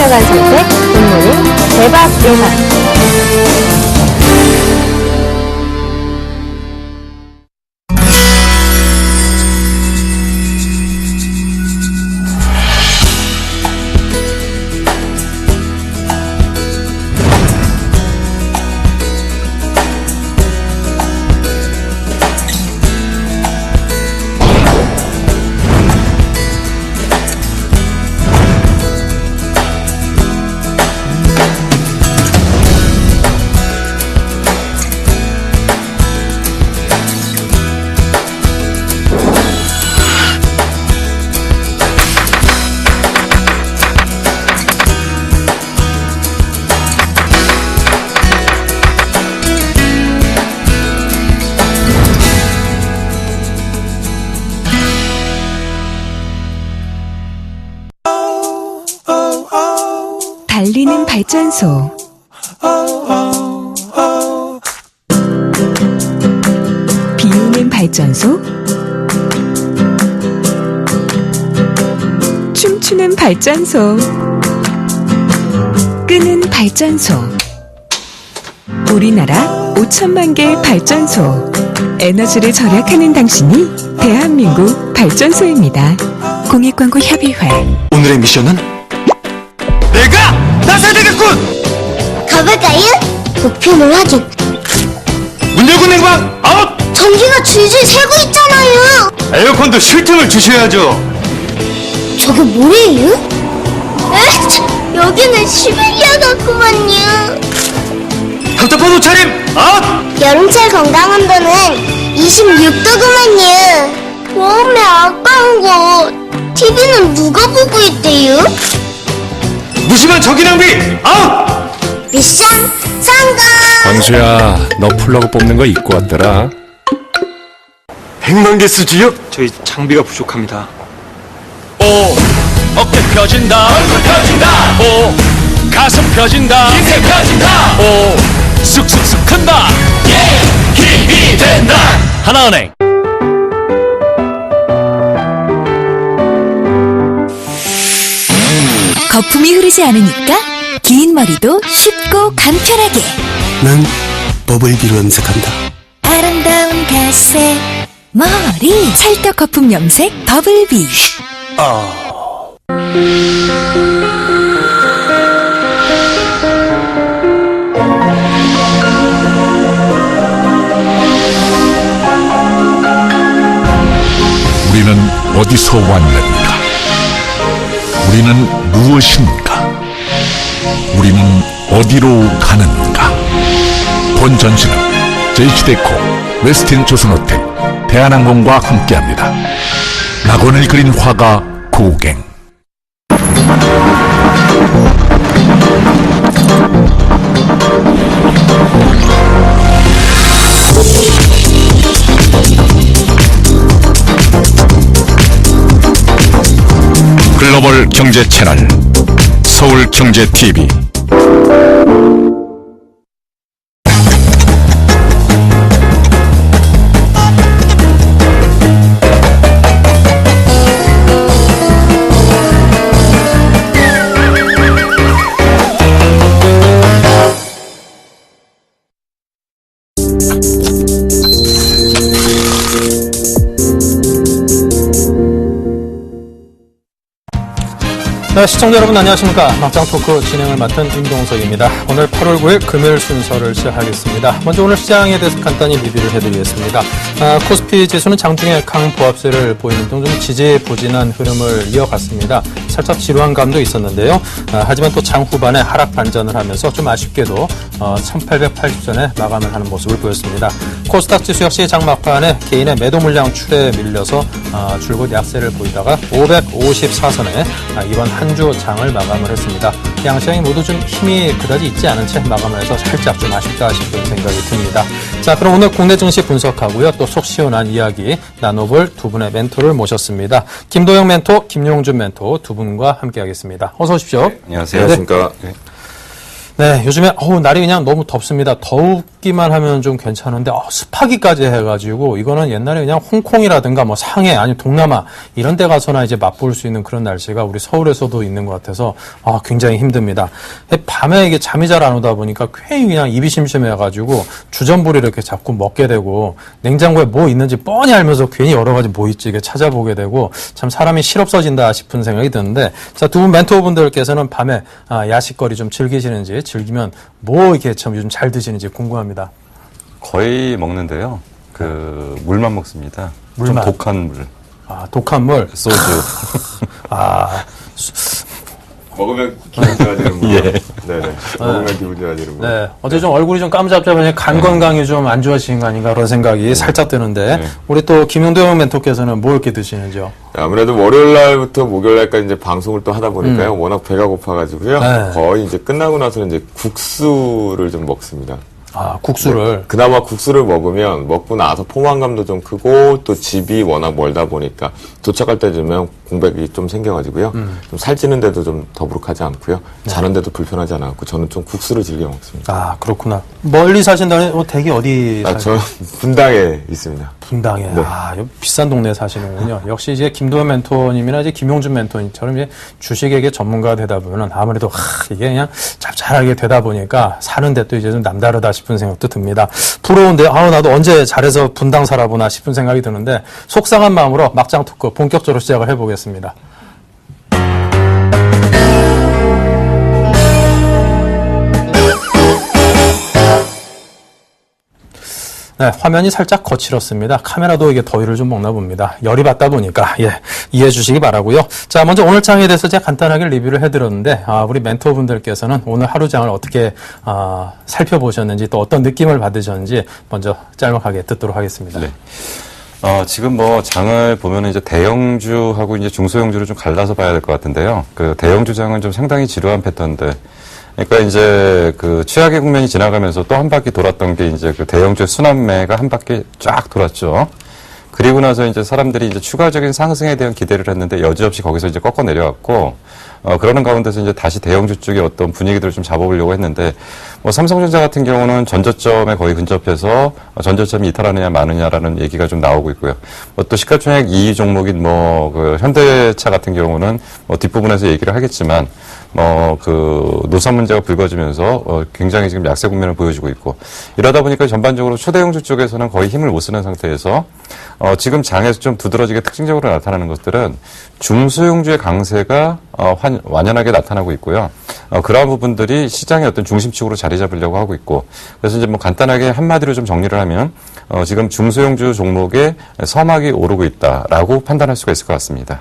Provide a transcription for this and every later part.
5년간 선택, 굿모닝, 대박 예상. 달리는 발전소. 비우는 발전소. 춤추는 발전소. 끄는 발전소. 우리나라 5천만 개의 발전소. 에너지를 절약하는 당신이 대한민국 발전소입니다. 공익광고협의회. 오늘의 미션은 내가 나서야 되겠군! 가볼까요? 목표물 확인. 문 열고 냉방 아웃! 전기가 줄줄 새고 있잖아요. 에어컨도 쉴 틈을 주셔야죠. 저게 뭐래요? 여기는 시베리아 같구만요. 답답한 옷차림 아웃! 여름철 건강온도는 26도구만요. 몸에 아까운 거 TV는 누가 보고 있대요? 무심한 전기 낭비 아웃! 미션 성공! 광수야, 너 플러그 뽑는 거 잊고 왔더라. 100만 개 쓰지요? 저희 장비가 부족합니다. 오 어깨 펴진다 얼굴 펴진다 오 가슴 펴진다 인생 펴진다 오 쑥쑥쑥 큰다 예 힘이 된다 하나은행. 거품이 흐르지 않으니까 긴 머리도 쉽고 간편하게. 난 버블비로 염색한다. 아름다운 갈색 머리 찰떡 거품 염색 버블비. 우리는 어디서 왔는가? 우리는 무엇인가? 우리는 어디로 가는가? 본 전시는 JHD에코, 웨스틴 조선호텔, 대한항공과 함께합니다. 낙원을 그린 화가 고갱. 글로벌 경제 채널 서울경제TV. 네, 시청자 여러분 안녕하십니까. 막장 토크 진행을 맡은 임동석입니다. 오늘 8월 9일 금요일 순서를 시작하겠습니다. 먼저 오늘 시장에 대해서 간단히 리뷰를 해드리겠습니다. 코스피 지수는 장중에 강보합세를 보이는 등 좀 지지부진한 흐름을 이어갔습니다. 살짝 지루한 감도 있었는데요. 하지만 또 장 후반에 하락 반전을 하면서 좀 아쉽게도 1880선에 마감을 하는 모습을 보였습니다. 코스닥 지수 역시 장 막판에 개인의 매도 물량 출에 밀려서 줄곧 약세를 보이다가 554선에 이번 한 주 장을 마감을 했습니다. 양시장이 모두 좀 힘이 그다지 있지 않은 채 마감을 해서 살짝 좀 아쉽다 싶은 생각이 듭니다. 자, 그럼 오늘 국내 증시 분석하고요. 또 속 시원한 이야기 나눠볼 두 분의 멘토를 모셨습니다. 김도영 멘토, 김용준 멘토 두 분과 함께하겠습니다. 어서 오십시오. 네, 안녕하세요. 안녕하십니까. 네. 네, 요즘에 날이 그냥 너무 덥습니다. 더우기만 하면 좀 괜찮은데 습하기까지 해가지고 이거는 옛날에 그냥 홍콩이라든가 뭐 상해 아니면 동남아 이런 데 가서나 이제 맛볼 수 있는 그런 날씨가 우리 서울에서도 있는 것 같아서 굉장히 힘듭니다. 밤에 이게 잠이 잘 안 오다 보니까 괜히 그냥 입이 심심해가지고 주전부리 이렇게 자꾸 먹게 되고 냉장고에 뭐 있는지 뻔히 알면서 괜히 여러 가지 뭐 있지 이게 찾아보게 되고 참 사람이 실없어진다 싶은 생각이 드는데 자, 두 분 멘토분들께서는 밤에 야식거리 좀 즐기시는지 즐기면 뭐 이렇게 참 요즘 잘 드시는지 궁금합니다. 거의 먹는데요. 물만 먹습니다. 물만? 좀 독한 물. 독한 물? 소주. 먹으면 기분 좋아지는 거. 예. 네네. 먹으면 기분 좋아지는 거. 네. 어제 좀 얼굴이 좀 까무잡잡하니 간 건강이 좀 안 좋아지신 거 아닌가 그런 생각이 살짝 드는데 우리 또 김용동 멘토께서는 뭐 이렇게 드시는지요? 아무래도 월요일 날부터 목요일 날까지 이제 방송을 또 하다 보니까요. 워낙 배가 고파가지고요. 네. 거의 이제 끝나고 나서는 이제 국수를 좀 먹습니다. 국수를. 그나마 국수를 먹으면 먹고 나서 포만감도 좀 크고 또 집이 워낙 멀다 보니까 도착할 때 되면 공백이 좀 생겨가지고요. 좀 살찌는데도 좀 더부룩하지 않고요. 자는데도 불편하지 않았고 저는 좀 국수를 즐겨 먹습니다. 그렇구나. 멀리 사신다면 댁이 어디 저는 분당에 있습니다. 분당에. 네. 여기 비싼 동네에 사시는군요. 역시 이제 김도현 멘토님이나 이제 김용준 멘토님처럼 이제 주식에게 전문가가 되다 보면 아무래도 이게 그냥 짭짤하게 되다 보니까 사는데 또 이제 좀 남다르다 싶은 생각도 듭니다. 부러운데 나도 언제 잘해서 분당 살아보나 싶은 생각이 드는데 속상한 마음으로 막장 토크 본격적으로 시작을 해보겠습니다. 네, 화면이 살짝 거칠었습니다. 카메라도 이게 더위를 좀 먹나 봅니다. 열이 받다 보니까, 이해해 주시기 바라고요. 자, 먼저 오늘 장에 대해서 제가 간단하게 리뷰를 해드렸는데, 우리 멘토분들께서는 오늘 하루 장을 어떻게, 살펴보셨는지 또 어떤 느낌을 받으셨는지 먼저 짤막하게 듣도록 하겠습니다. 네. 지금 뭐 장을 보면은 이제 대형주하고 이제 중소형주를 좀 갈라서 봐야 될 것 같은데요. 대형주 장은 좀 상당히 지루한 패턴들. 그러니까 이제 최악의 국면이 지나가면서 또 한 바퀴 돌았던 게 이제 대형주의 순환매가 한 바퀴 쫙 돌았죠. 그리고 나서 이제 사람들이 이제 추가적인 상승에 대한 기대를 했는데 여지없이 거기서 이제 꺾어 내려왔고, 그러는 가운데서 이제 다시 대형주 쪽의 어떤 분위기들을 좀 잡아보려고 했는데, 삼성전자 같은 경우는 전저점에 거의 근접해서 전저점이 이탈하느냐 마느냐라는 얘기가 좀 나오고 있고요. 또 시가총액 2위 종목인 현대차 같은 경우는 뒷부분에서 얘기를 하겠지만, 노선 문제가 불거지면서 굉장히 지금 약세 국면을 보여주고 있고, 이러다 보니까 전반적으로 초대형주 쪽에서는 거의 힘을 못 쓰는 상태에서 지금 장에서 좀 두드러지게 특징적으로 나타나는 것들은 중소형주의 강세가 완연하게 나타나고 있고요. 그러한 부분들이 시장의 어떤 중심축으로 자리 잡으려고 하고 있고, 그래서 이제 간단하게 한마디로 좀 정리를 하면 지금 중소형주 종목에 서막이 오르고 있다라고 판단할 수가 있을 것 같습니다.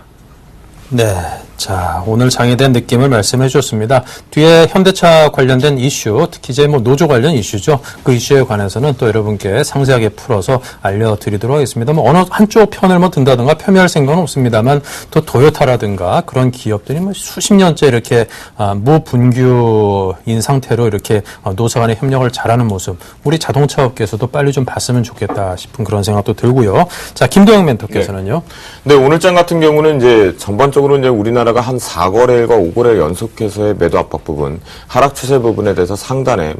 네. 자, 오늘 장에 대한 느낌을 말씀해 주셨습니다. 뒤에 현대차 관련된 이슈, 특히 이제 노조 관련 이슈죠. 그 이슈에 관해서는 또 여러분께 상세하게 풀어서 알려드리도록 하겠습니다. 어느 한쪽 편을 든다든가 폄훼할 생각은 없습니다만 또 토요타라든가 그런 기업들이 수십 년째 이렇게 무분규인 상태로 이렇게 노사 간의 협력을 잘하는 모습, 우리 자동차 업계에서도 빨리 좀 봤으면 좋겠다 싶은 그런 생각도 들고요. 자, 김도영 멘토께서는요. 네, 오늘 장 같은 경우는 이제 전반적으로 이제 우리나라가 한 4거래일과 5거래일 연속해서의 매도 압박 부분, 하락 추세 부분에 대해서 상단에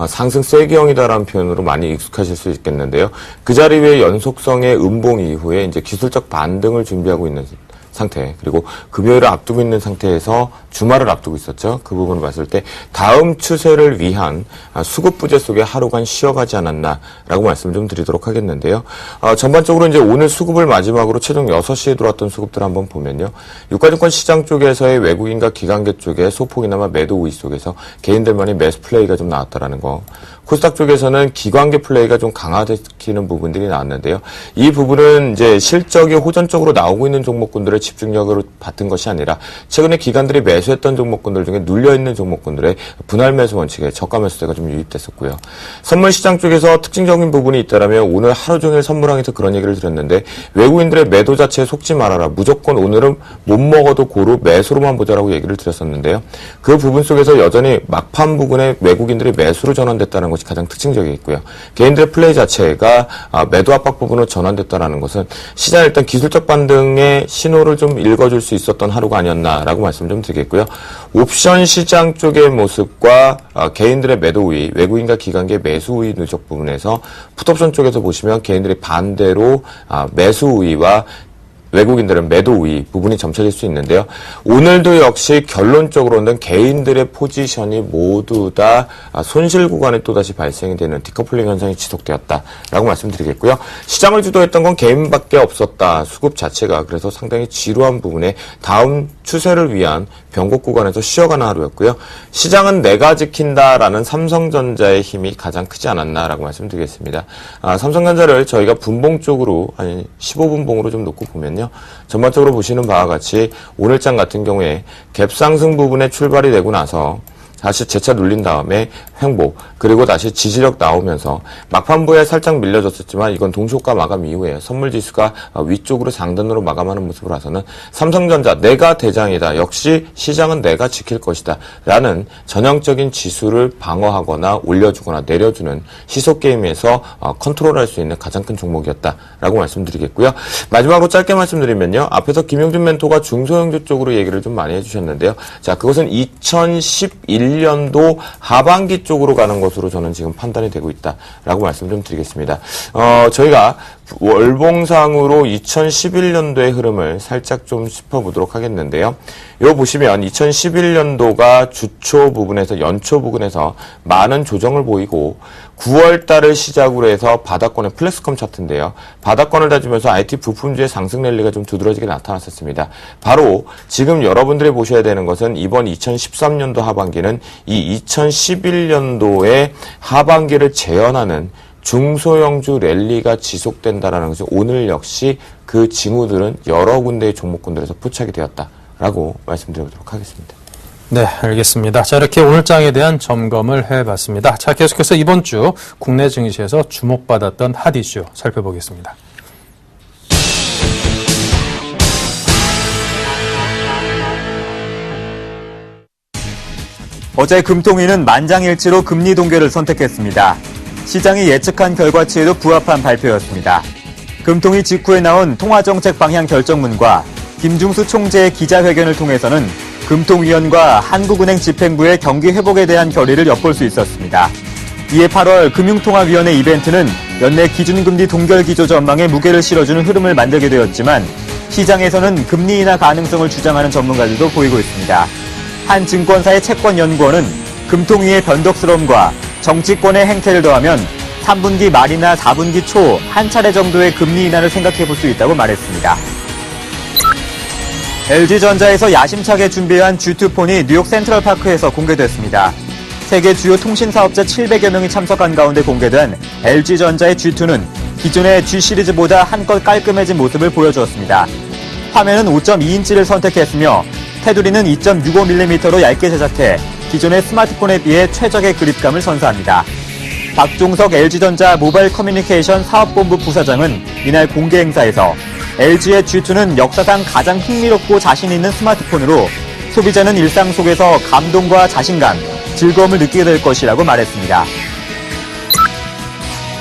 상승 쐐기형이다라는 표현으로 많이 익숙하실 수 있겠는데요. 그 자리 위에 연속성의 음봉 이후에 이제 기술적 반등을 준비하고 있는 상태, 그리고 금요일을 앞두고 있는 상태에서 주말을 앞두고 있었죠. 그 부분을 봤을 때 다음 추세를 위한 수급 부재 속에 하루간 쉬어가지 않았나라고 말씀을 좀 드리도록 하겠는데요. 전반적으로 이제 오늘 수급을 마지막으로 최종 6시에 들어왔던 수급들 한번 보면요. 유가증권 시장 쪽에서의 외국인과 기관계 쪽에 소폭이나마 매도 우위 속에서 개인들만의 매수 플레이가 좀 나왔다라는 거. 코스닥 쪽에서는 기관계 플레이가 좀 강화시키는 부분들이 나왔는데요. 이 부분은 이제 실적이 호전적으로 나오고 있는 종목군들의 집중력으로 받은 것이 아니라 최근에 기관들이 매수했던 종목군들 중에 눌려있는 종목군들의 분할 매수 원칙에 저가 매수세가 좀 유입됐었고요. 선물 시장 쪽에서 특징적인 부분이 있다라면 오늘 하루 종일 선물항에서 그런 얘기를 드렸는데 외국인들의 매도 자체에 속지 말아라. 무조건 오늘은 못 먹어도 고루 매수로만 보자라고 얘기를 드렸었는데요. 그 부분 속에서 여전히 막판 부분에 외국인들이 매수로 전환됐다는 것이 것이 가장 특징적이겠고요. 개인들의 플레이 자체가 매도 압박 부분으로 전환됐다라는 것은 시장에 일단 기술적 반등의 신호를 좀 읽어줄 수 있었던 하루가 아니었나라고 말씀 좀 드리겠고요. 옵션 시장 쪽의 모습과 개인들의 매도 우위, 외국인과 기관계 매수 우위 누적 부분에서 풋옵션 쪽에서 보시면 개인들이 반대로 매수 우위와 외국인들은 매도 우위 부분이 점쳐질 수 있는데요. 오늘도 역시 결론적으로는 개인들의 포지션이 모두 다 손실 구간에 또다시 발생이 되는 디커플링 현상이 지속되었다라고 말씀드리겠고요. 시장을 주도했던 건 개인밖에 없었다. 수급 자체가 그래서 상당히 지루한 부분에 다음 추세를 위한 변곡 구간에서 쉬어가는 하루였고요. 시장은 내가 지킨다라는 삼성전자의 힘이 가장 크지 않았나라고 말씀드리겠습니다. 삼성전자를 저희가 분봉적으로 한 15분봉으로 좀 놓고 보면요. 전반적으로 보시는 바와 같이 오늘장 같은 경우에 갭 상승 부분에 출발이 되고 나서 다시 재차 눌린 다음에 횡보 그리고 다시 지지력 나오면서 막판부에 살짝 밀려졌었지만 이건 동시효과 마감 이후에 선물지수가 위쪽으로 상단으로 마감하는 모습을 봐서는 삼성전자 내가 대장이다. 역시 시장은 내가 지킬 것이다. 라는 전형적인 지수를 방어하거나 올려주거나 내려주는 시소게임에서 컨트롤할 수 있는 가장 큰 종목이었다라고 말씀드리겠고요. 마지막으로 짧게 말씀드리면요. 앞에서 김용준 멘토가 중소형주 쪽으로 얘기를 좀 많이 해주셨는데요. 자, 그것은 2011년도 하반기 쪽으로 가는 것으로 저는 지금 판단이 되고 있다라고 말씀 좀 드리겠습니다. 저희가 월봉상으로 2011년도의 흐름을 살짝 좀 짚어보도록 하겠는데요. 이거 보시면 2011년도가 주초 부분에서 연초 부분에서 많은 조정을 보이고 9월 달을 시작으로 해서 바닥권의 플렉스컴 차트인데요. 바닥권을 다지면서 IT 부품주의 상승 랠리가 좀 두드러지게 나타났었습니다. 바로 지금 여러분들이 보셔야 되는 것은 이번 2013년도 하반기는 이 2011년도의 하반기를 재현하는 중소형주 랠리가 지속된다라는 것이 오늘 역시 그 징후들은 여러 군데의 종목군들에서 포착이 되었다라고 말씀드리도록 하겠습니다. 네, 알겠습니다. 자, 이렇게 오늘장에 대한 점검을 해봤습니다. 자, 계속해서 이번 주 국내 증시에서 주목받았던 핫 이슈 살펴보겠습니다. 어제 금통위는 만장일치로 금리 동결을 선택했습니다. 시장이 예측한 결과치에도 부합한 발표였습니다. 금통위 직후에 나온 통화정책 방향 결정문과 김중수 총재의 기자회견을 통해서는 금통위원과 한국은행 집행부의 경기 회복에 대한 결의를 엿볼 수 있었습니다. 이에 8월 금융통화위원회 이벤트는 연내 기준금리 동결 기조 전망에 무게를 실어주는 흐름을 만들게 되었지만 시장에서는 금리 인하 가능성을 주장하는 전문가들도 보이고 있습니다. 한 증권사의 채권연구원은 금통위의 변덕스러움과 정치권의 행태를 더하면 3분기 말이나 4분기 초 한 차례 정도의 금리 인하를 생각해 볼 수 있다고 말했습니다. LG전자에서 야심차게 준비한 G2폰이 뉴욕 센트럴파크에서 공개됐습니다. 세계 주요 통신사업자 700여 명이 참석한 가운데 공개된 LG전자의 G2는 기존의 G 시리즈보다 한껏 깔끔해진 모습을 보여주었습니다. 화면은 5.2인치를 선택했으며 테두리는 2.65mm로 얇게 제작해 기존의 스마트폰에 비해 최적의 그립감을 선사합니다. 박종석 LG전자 모바일 커뮤니케이션 사업본부 부사장은 이날 공개 행사에서 LG의 G2는 역사상 가장 흥미롭고 자신 있는 스마트폰으로 소비자는 일상 속에서 감동과 자신감, 즐거움을 느끼게 될 것이라고 말했습니다.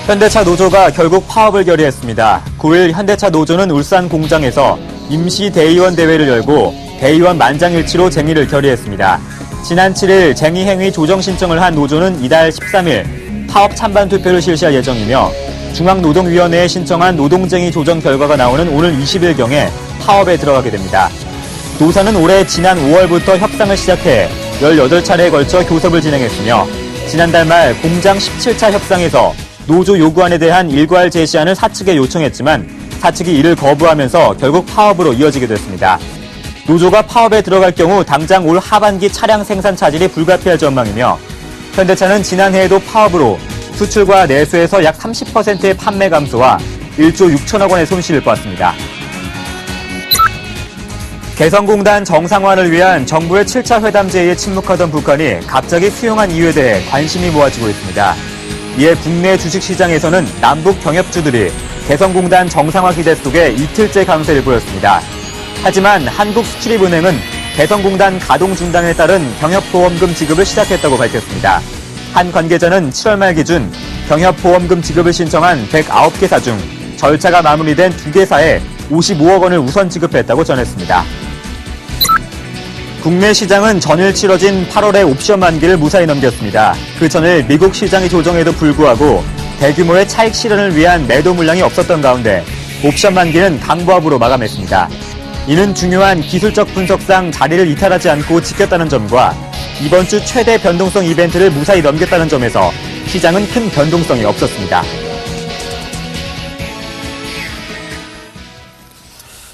현대차 노조가 결국 파업을 결의했습니다. 9일 현대차 노조는 울산 공장에서 임시 대의원 대회를 열고 대의원 만장일치로 쟁의를 결의했습니다. 지난 7일 쟁의 행위 조정 신청을 한 노조는 이달 13일 파업 찬반 투표를 실시할 예정이며 중앙노동위원회에 신청한 노동쟁의 조정 결과가 나오는 오늘 20일경에 파업에 들어가게 됩니다. 노사는 올해 지난 5월부터 협상을 시작해 18차례에 걸쳐 교섭을 진행했으며 지난달 말 공장 17차 협상에서 노조 요구안에 대한 일괄 제시안을 사측에 요청했지만 사측이 이를 거부하면서 결국 파업으로 이어지게 됐습니다. 노조가 파업에 들어갈 경우 당장 올 하반기 차량 생산 차질이 불가피할 전망이며 현대차는 지난해에도 파업으로 수출과 내수에서 약 30%의 판매 감소와 1조 6천억 원의 손실을 보았습니다. 개성공단 정상화를 위한 정부의 7차 회담 제의에 침묵하던 북한이 갑자기 수용한 이유에 대해 관심이 모아지고 있습니다. 이에 국내 주식시장에서는 남북 경협주들이 개성공단 정상화 기대 속에 이틀째 강세를 보였습니다. 하지만 한국수출입은행은 개성공단 가동 중단에 따른 경협보험금 지급을 시작했다고 밝혔습니다. 한 관계자는 7월 말 기준 병협보험금 지급을 신청한 109개사 중 절차가 마무리된 2개사에 55억 원을 우선 지급했다고 전했습니다. 국내 시장은 전일 치러진 8월의 옵션 만기를 무사히 넘겼습니다. 그 전일 미국 시장이 조정에도 불구하고 대규모의 차익 실현을 위한 매도 물량이 없었던 가운데 옵션 만기는 강보합으로 마감했습니다. 이는 중요한 기술적 분석상 자리를 이탈하지 않고 지켰다는 점과 이번 주 최대 변동성 이벤트를 무사히 넘겼다는 점에서 시장은 큰 변동성이 없었습니다.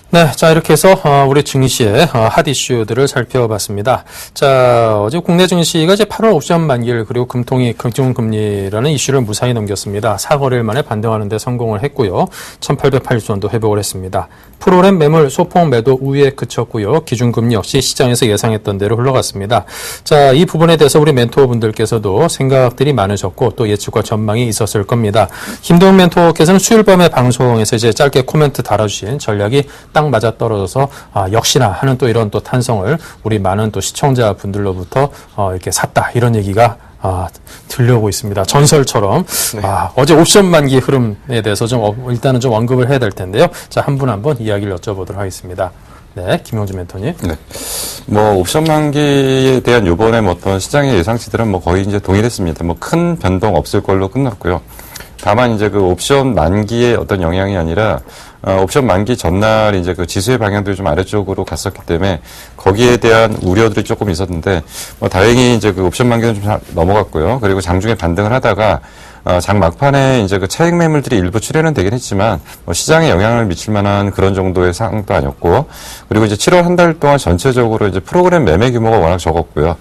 네, 자 이렇게 해서 우리 증시의 핫 이슈들을 살펴봤습니다. 자, 어제 국내 증시가 이제 8월 옵션 만기를 그리고 금통위 금리라는 이슈를 무사히 넘겼습니다. 4거래일 만에 반등하는 데 성공을 했고요. 1880원도 회복을 했습니다. 프로그램 매물 소폭 매도 우위에 그쳤고요. 기준금리 역시 시장에서 예상했던 대로 흘러갔습니다. 자, 이 부분에 대해서 우리 멘토분들께서도 생각들이 많으셨고 또 예측과 전망이 있었을 겁니다. 김동훈 멘토께서는 수요일 밤에 방송에서 이제 짧게 코멘트 달아주신 전략이 딱 맞아 떨어져서 역시나 하는 또 이런 또 탄성을 우리 많은 또 시청자분들로부터 이렇게 샀다 이런 얘기가 들려오고 있습니다. 전설처럼. 네. 어제 옵션 만기 흐름에 대해서 좀 일단은 좀 언급을 해야 될 텐데요. 자, 한 분 한 분 이야기를 여쭤보도록 하겠습니다. 네, 김용준 멘토님. 네. 뭐 옵션 만기에 대한 요번에 어떤 시장의 예상치들은 거의 이제 동일했습니다. 큰 변동 없을 걸로 끝났고요. 다만 이제 그 옵션 만기의 어떤 영향이 아니라 옵션 만기 전날 이제 그 지수의 방향들이 좀 아래쪽으로 갔었기 때문에 거기에 대한 우려들이 조금 있었는데 다행히 이제 그 옵션 만기는 좀 넘어갔고요. 그리고 장중에 반등을 하다가 장 막판에 이제 그 차익 매물들이 일부 출현은 되긴 했지만 시장에 영향을 미칠 만한 그런 정도의 상황도 아니었고, 그리고 이제 7월 한 달 동안 전체적으로 이제 프로그램 매매 규모가 워낙 적었고요.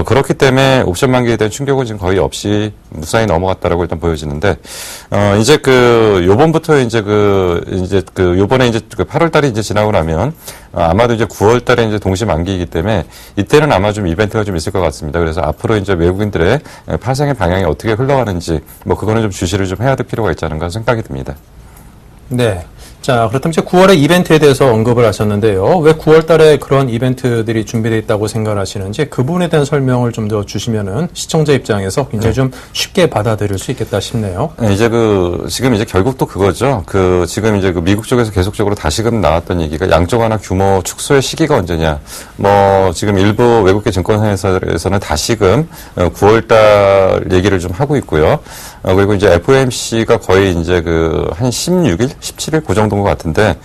그렇기 때문에 옵션 만기에 대한 충격은 지금 거의 없이 무사히 넘어갔다라고 일단 보여지는데, 이제 요번부터 요번에 이제 8월 달이 이제 지나고 나면 아마도 이제 9월 달에 이제 동시 만기이기 때문에 이때는 아마 좀 이벤트가 좀 있을 것 같습니다. 그래서 앞으로 이제 외국인들의 파생의 방향이 어떻게 흘러가는지 그거는 좀 주시를 좀 해야 될 필요가 있지 않은가 생각이 듭니다. 네. 자, 그렇다면 이제 9월의 이벤트에 대해서 언급을 하셨는데요. 왜 9월 달에 그런 이벤트들이 준비되어 있다고 생각하시는지 그 부분에 대한 설명을 좀 더 주시면은 시청자 입장에서 굉장히 좀 쉽게 받아들일 수 있겠다 싶네요. 네, 이제 지금 이제 결국 또 그거죠. 지금 이제 미국 쪽에서 계속적으로 다시금 나왔던 얘기가 양적 완화 규모 축소의 시기가 언제냐. 지금 일부 외국계 증권회사에서는 다시금 9월 달 얘기를 좀 하고 있고요. 그리고 이제 FOMC가 거의 이제 한 16일, 17일 그 정도인 것 같은데,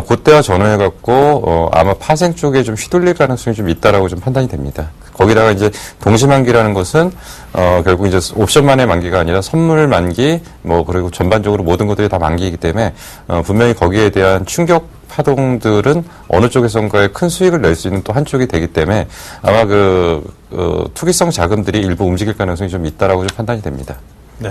그때와 전후해갖고, 아마 파생 쪽에 좀 휘둘릴 가능성이 좀 있다라고 좀 판단이 됩니다. 거기다가 이제 동시만기라는 것은, 결국 이제 옵션만의 만기가 아니라 선물 만기, 그리고 전반적으로 모든 것들이 다 만기이기 때문에, 분명히 거기에 대한 충격 파동들은 어느 쪽에선가에 큰 수익을 낼 수 있는 또 한쪽이 되기 때문에 아마 투기성 자금들이 일부 움직일 가능성이 좀 있다라고 좀 판단이 됩니다. 네.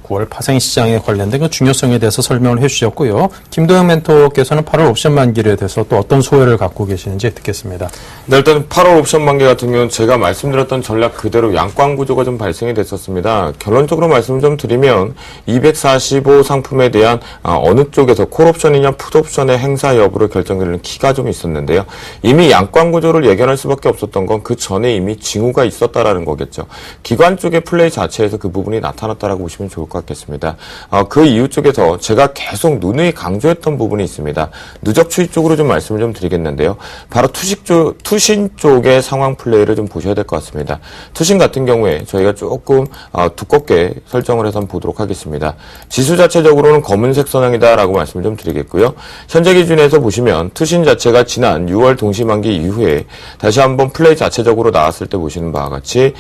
9월 파생 시장에 관련된 그 중요성에 대해서 설명을 해주셨고요. 김도영 멘토께서는 8월 옵션 만기에 대해서 또 어떤 소회를 갖고 계시는지 듣겠습니다. 네, 일단 8월 옵션 만기 같은 경우는 제가 말씀드렸던 전략 그대로 양광 구조가 좀 발생이 됐었습니다. 결론적으로 말씀을 좀 드리면 245 상품에 대한 어느 쪽에서 콜옵션이냐 풋옵션의 행사 여부를 결정되는 키가 좀 있었는데요. 이미 양광 구조를 예견할 수밖에 없었던 건 그 전에 이미 징후가 있었다라는 거겠죠. 기관 쪽의 플레이 자체에서 그 부분이 나타났다라고 보시면 좋을 것 같겠습니다. 그 이유 쪽에서 제가 계속 누누이 강조했던 부분이 있습니다. 누적 추이 쪽으로 좀 말씀을 좀 드리겠는데요. 바로 투신 쪽의 상황 플레이를 좀 보셔야 될 것 같습니다. 투신 같은 경우에 저희가 조금 두껍게 설정을 해서 한번 보도록 하겠습니다. 지수 자체적으로는 검은색 선형이다라고 말씀을 좀 드리겠고요. 현재 기준에서 보시면 투신 자체가 지난 6월 동시만기 이후에 다시 한번 플레이 자체적으로 나왔을 때 보시는 바와 같이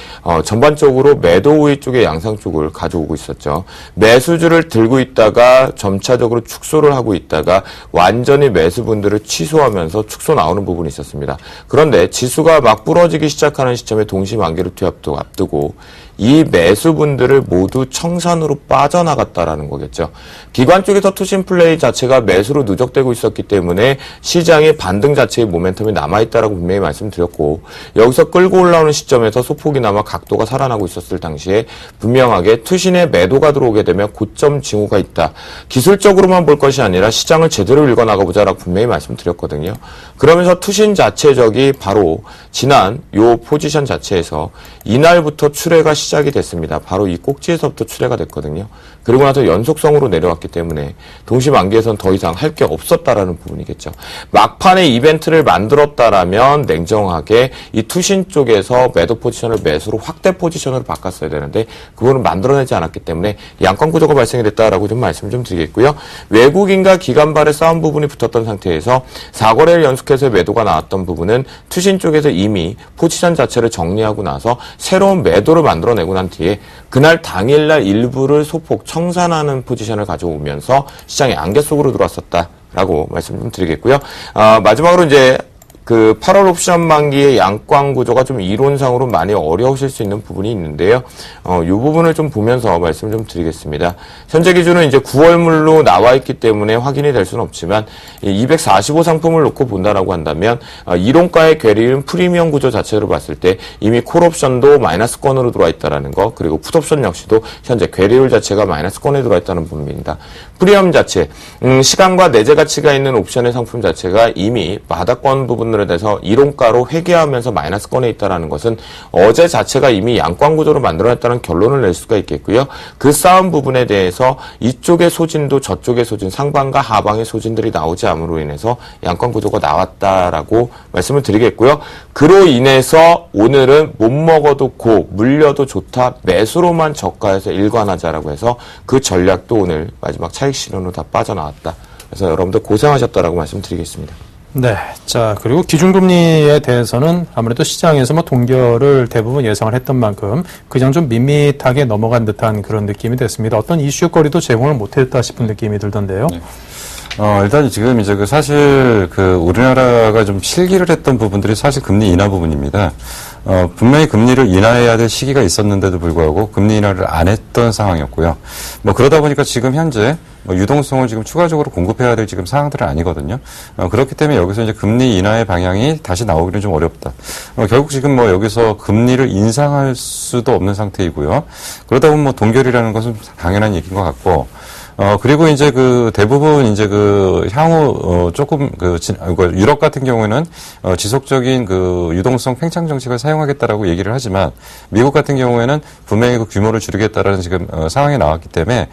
전반적으로 매도 우위 쪽의 양상 쪽을 가져오고 있었죠. 매수주를 들고 있다가 점차적으로 축소를 하고 있다가 완전히 매수분들을 취소하면서 축소 나오는 부분이 있었습니다. 그런데 지수가 막 부러지기 시작하는 시점에 동시만기를 투합도 앞두고 이 매수분들을 모두 청산으로 빠져나갔다라는 거겠죠. 기관 쪽에서 투신 플레이 자체가 매수로 누적되고 있었기 때문에 시장의 반등 자체의 모멘텀이 남아있다라고 분명히 말씀드렸고, 여기서 끌고 올라오는 시점에서 소폭이나마 각도가 살아나고 있었을 당시에 분명하게 투신의 매도가 들어오게 되면 고점 징후가 있다. 기술적으로만 볼 것이 아니라 시장을 제대로 읽어나가보자라고 분명히 말씀드렸거든요. 그러면서 투신 자체적이 바로 지난 요 포지션 자체에서 이날부터 출회가 시작이 됐습니다. 바로 이 꼭지에서부터 출회가 됐거든요. 그리고 나서 연속성으로 내려왔기 때문에 동시만기에선 더 이상 할 게 없었다라는 부분이겠죠. 막판에 이벤트를 만들었다라면 냉정하게 이 투신 쪽에서 매도 포지션을 매수로 확대 포지션으로 바꿨어야 되는데 그거는 만들어내지 않았기 때문에 양권 구조가 발생이 됐다라고 좀 말씀 좀 드리겠고요. 외국인과 기관발의 싸움 부분이 붙었던 상태에서 4거래를 연속해서 매도가 나왔던 부분은 투신 쪽에서 이미 포지션 자체를 정리하고 나서 새로운 매도를 만들어내고 난 뒤에 그날 당일날 일부를 소폭 청산하는 포지션을 가져오면서 시장의 안개 속으로 들어왔었다라고 말씀 좀 드리겠고요. 마지막으로 이제 그 8월 옵션 만기의 양광 구조가 좀 이론상으로 많이 어려우실 수 있는 부분이 있는데요. 이 부분을 좀 보면서 말씀 좀 드리겠습니다. 현재 기준은 이제 9월물로 나와 있기 때문에 확인이 될 수는 없지만 245 상품을 놓고 본다라고 한다면 이론가의 괴리는 프리미엄 구조 자체로 봤을 때 이미 콜옵션도 마이너스권으로 들어와 있다라는 거, 그리고 풋옵션 역시도 현재 괴리율 자체가 마이너스권에 들어와 있다는 부분입니다. 프리미엄 자체, 시간과 내재 가치가 있는 옵션의 상품 자체가 이미 바닥권 부분으로 대해서 이론가로 회귀하면서 마이너스권에 있다는 것은 어제 자체가 이미 양광 구조로 만들어냈다는 결론을 낼 수가 있겠고요. 그 싸움 부분에 대해서 이쪽의 소진도 저쪽의 소진, 상방과 하방의 소진들이 나오지 않음으로 인해서 양광 구조가 나왔다라고 말씀을 드리겠고요. 그로 인해서 오늘은 못 먹어도 고, 물려도 좋다, 매수로만 저가해서 일관하자라고 해서 그 전략도 오늘 마지막 차익 실현으로 다 빠져나왔다. 그래서 여러분들 고생하셨다라고 말씀드리겠습니다. 네. 자, 그리고 기준금리에 대해서는 아무래도 시장에서 뭐 동결을 대부분 예상을 했던 만큼 그냥 좀 밋밋하게 넘어간 듯한 그런 느낌이 됐습니다. 어떤 이슈거리도 제공을 못했다 싶은 느낌이 들던데요. 네. 일단 지금 이제 사실 우리나라가 좀 실기를 했던 부분들이 사실 금리 인하 부분입니다. 분명히 금리를 인하해야 될 시기가 있었는데도 불구하고 금리 인하를 안 했던 상황이었고요. 그러다 보니까 지금 현재 유동성을 지금 추가적으로 공급해야 될 지금 상황들은 아니거든요. 그렇기 때문에 여기서 이제 금리 인하의 방향이 다시 나오기는 좀 어렵다. 결국 지금 여기서 금리를 인상할 수도 없는 상태이고요. 그러다 보면 동결이라는 것은 당연한 얘기인 것 같고, 그리고 이제 대부분 이제 향후 조금 유럽 같은 경우에는 지속적인 유동성 팽창 정책을 사용하겠다라고 얘기를 하지만 미국 같은 경우에는 분명히 규모를 줄이겠다라는 지금 상황이 나왔기 때문에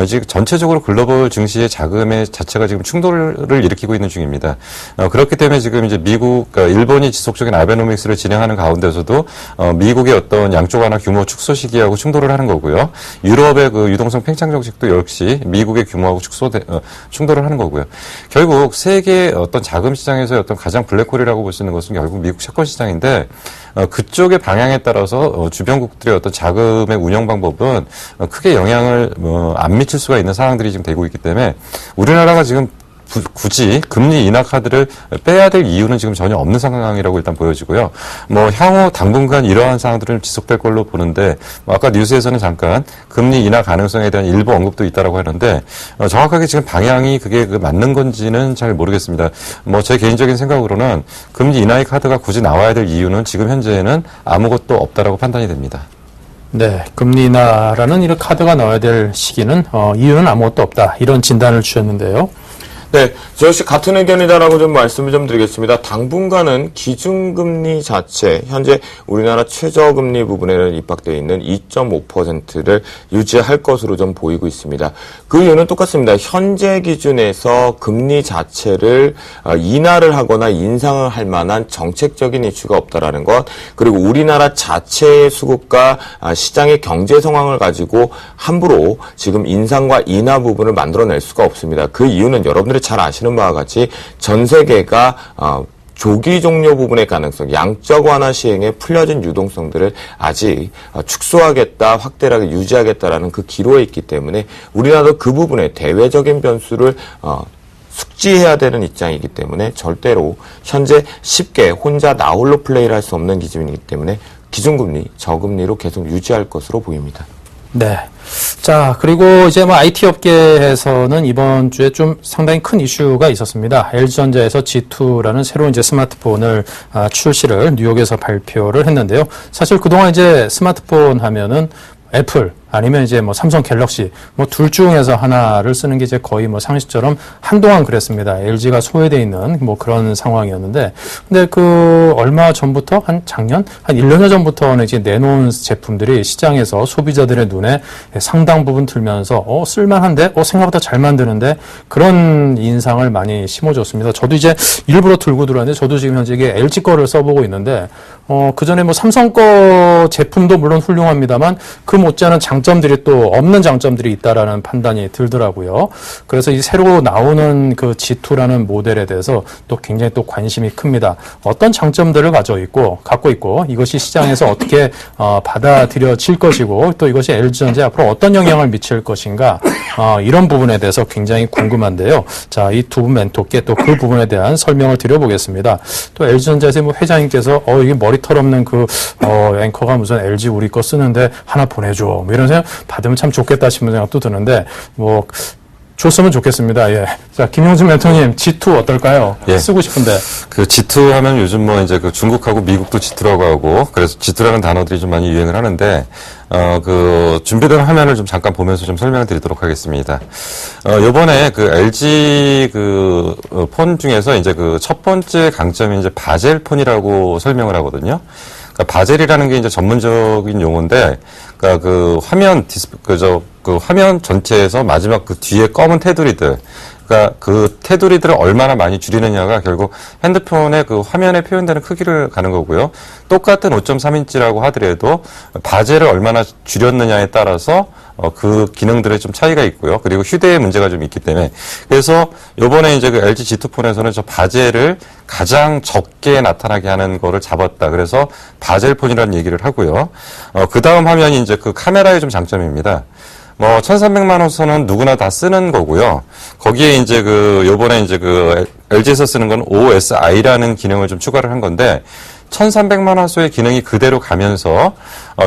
지금 전체적으로 글로벌 증시의 자금의 자체가 지금 충돌을 일으키고 있는 중입니다. 그렇기 때문에 지금 이제 일본이 지속적인 아베노믹스를 진행하는 가운데서도 미국의 어떤 양쪽 하나 규모 축소 시기하고 충돌을 하는 거고요. 유럽의 유동성 팽창 정책도 역시 미국의 규모하고 충돌을 하는 거고요. 결국 세계 어떤 자금 시장에서의 어떤 가장 블랙홀이라고 볼 수 있는 것은 결국 미국 채권 시장인데 그쪽의 방향에 따라서 주변국들의 어떤 자금의 운영 방법은 크게 영향을 안 미칠 수가 있는 상황들이 지금 되고 있기 때문에 우리나라가 지금 굳이 금리 인하 카드를 빼야 될 이유는 지금 전혀 없는 상황이라고 일단 보여지고요. 향후 당분간 이러한 상황들은 지속될 걸로 보는데, 아까 뉴스에서는 잠깐 금리 인하 가능성에 대한 일부 언급도 있다라고 하는데, 정확하게 지금 방향이 그게 맞는 건지는 잘 모르겠습니다. 제 개인적인 생각으로는 금리 인하의 카드가 굳이 나와야 될 이유는 지금 현재는 아무것도 없다라고 판단이 됩니다. 네, 금리 인하라는 이런 카드가 나와야 될 시기는 이유는 아무것도 없다. 이런 진단을 주셨는데요. 네, 저 역시 같은 의견이다라고 좀 말씀을 좀 드리겠습니다. 당분간은 기준금리 자체, 현재 우리나라 최저금리 부분에는 입박되어 있는 2.5%를 유지할 것으로 좀 보이고 있습니다. 그 이유는 똑같습니다. 현재 기준에서 금리 자체를 인하를 하거나 인상을 할 만한 정책적인 이슈가 없다라는 것, 그리고 우리나라 자체의 수급과 시장의 경제 상황을 가지고 함부로 지금 인상과 인하 부분을 만들어낼 수가 없습니다. 그 이유는 여러분들이 잘 아시는 바와 같이 전 세계가 조기 종료 부분의 가능성, 양적 완화 시행에 풀려진 유동성들을 아직 축소하겠다, 확대하게 유지하겠다라는 그 기로에 있기 때문에 우리나라도 그 부분에 대외적인 변수를 숙지해야 되는 입장이기 때문에 절대로 현재 쉽게 혼자 나홀로 플레이를 할 수 없는 기준이기 때문에 기준금리, 저금리로 계속 유지할 것으로 보입니다. 네. 자, 그리고 이제 IT 업계에서는 이번 주에 좀 상당히 큰 이슈가 있었습니다. LG전자에서 G2라는 새로운 이제 스마트폰을 출시를 뉴욕에서 발표를 했는데요. 사실 그동안 이제 스마트폰 하면은 애플, 아니면 이제 뭐 삼성 갤럭시 뭐 둘 중에서 하나를 쓰는 게 이제 거의 뭐 상식처럼 한동안 그랬습니다. LG가 소외돼 있는 뭐 그런 상황이었는데, 근데 그 얼마 전부터 한 작년 한 1년 전부터는 이제 내놓은 제품들이 시장에서 소비자들의 눈에 상당 부분 들면서 쓸만한데 생각보다 잘 만드는데 그런 인상을 많이 심어줬습니다. 저도 이제 일부러 들고 들어왔는데 저도 지금 현재 이게 LG 거를 써보고 있는데 그 전에 뭐 삼성 거 제품도 물론 훌륭합니다만 그 못지않은 장점들이 또 없는 장점들이 있다라는 판단이 들더라고요. 그래서 이 새로 나오는 그 G2라는 모델에 대해서 또 굉장히 또 관심이 큽니다. 어떤 장점들을 갖고 있고 이것이 시장에서 어떻게 받아들여질 것이고 또 이것이 LG전자에 앞으로 어떤 영향을 미칠 것인가 이런 부분에 대해서 굉장히 궁금한데요. 자, 이 두 분 멘토께 또 그 부분에 대한 설명을 드려보겠습니다. 또 LG전자에서 뭐 회장님께서 이게 머리털 없는 그 앵커가 무슨 LG 우리 거 쓰는데 하나 보내줘 뭐 이런 생각 받으면 참 좋겠다 싶은 생각도 드는데 뭐 줬으면 좋겠습니다. 예. 자, 김용준 멘토님, G2 어떨까요? 예. 쓰고 싶은데. 그 G2 하면 요즘 뭐 이제 그 중국하고 미국도 G2라고 하고, 그래서 G2라는 단어들이 좀 많이 유행을 하는데, 그 준비된 화면을 좀 잠깐 보면서 좀 설명을 드리도록 하겠습니다. 요번에 그 LG 그 폰 중에서 이제 그 첫 번째 강점이 이제 바젤 폰이라고 설명을 하거든요. 그러니까 바젤이라는 게 이제 전문적인 용어인데, 그러니까 그 화면 그 화면 전체에서 마지막 그 뒤에 검은 테두리들, 그러니까 그 테두리들을 얼마나 많이 줄이느냐가 결국 핸드폰의 그 화면에 표현되는 크기를 가는 거고요. 똑같은 5.3인치라고 하더라도 바젤을 얼마나 줄였느냐에 따라서 그 기능들의 좀 차이가 있고요. 그리고 휴대의 문제가 좀 있기 때문에. 그래서 요번에 이제 그 LG G2 폰에서는 저 바젤을 가장 적게 나타나게 하는 거를 잡았다. 그래서 바젤 폰이라는 얘기를 하고요. 그 다음 화면이 이제 그 카메라의 좀 장점입니다. 뭐 1,300만 호선은 누구나 다 쓰는 거고요. 거기에 이제 요번에 이제 LG에서 쓰는 건 OSI라는 기능을 좀 추가를 한 건데 1,300만 화소의 기능이 그대로 가면서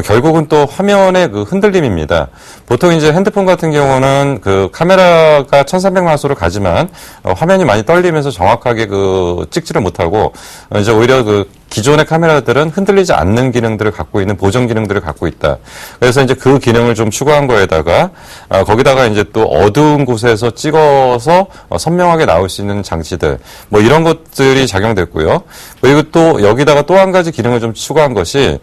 결국은 또 화면의 그 흔들림입니다. 보통 이제 핸드폰 같은 경우는 그 카메라가 1,300만 화소를 가지만 화면이 많이 떨리면서 정확하게 찍지를 못하고 이제 오히려 기존의 카메라들은 흔들리지 않는 기능들을 갖고 있는 보정 기능들을 갖고 있다. 그래서 이제 그 기능을 좀 추가한 거에다가 거기다가 이제 또 어두운 곳에서 찍어서 선명하게 나올 수 있는 장치들 뭐 이런 것들이 작용됐고요. 그리고 또 여기다가 또 한 가지 기능을 좀 추가한 것이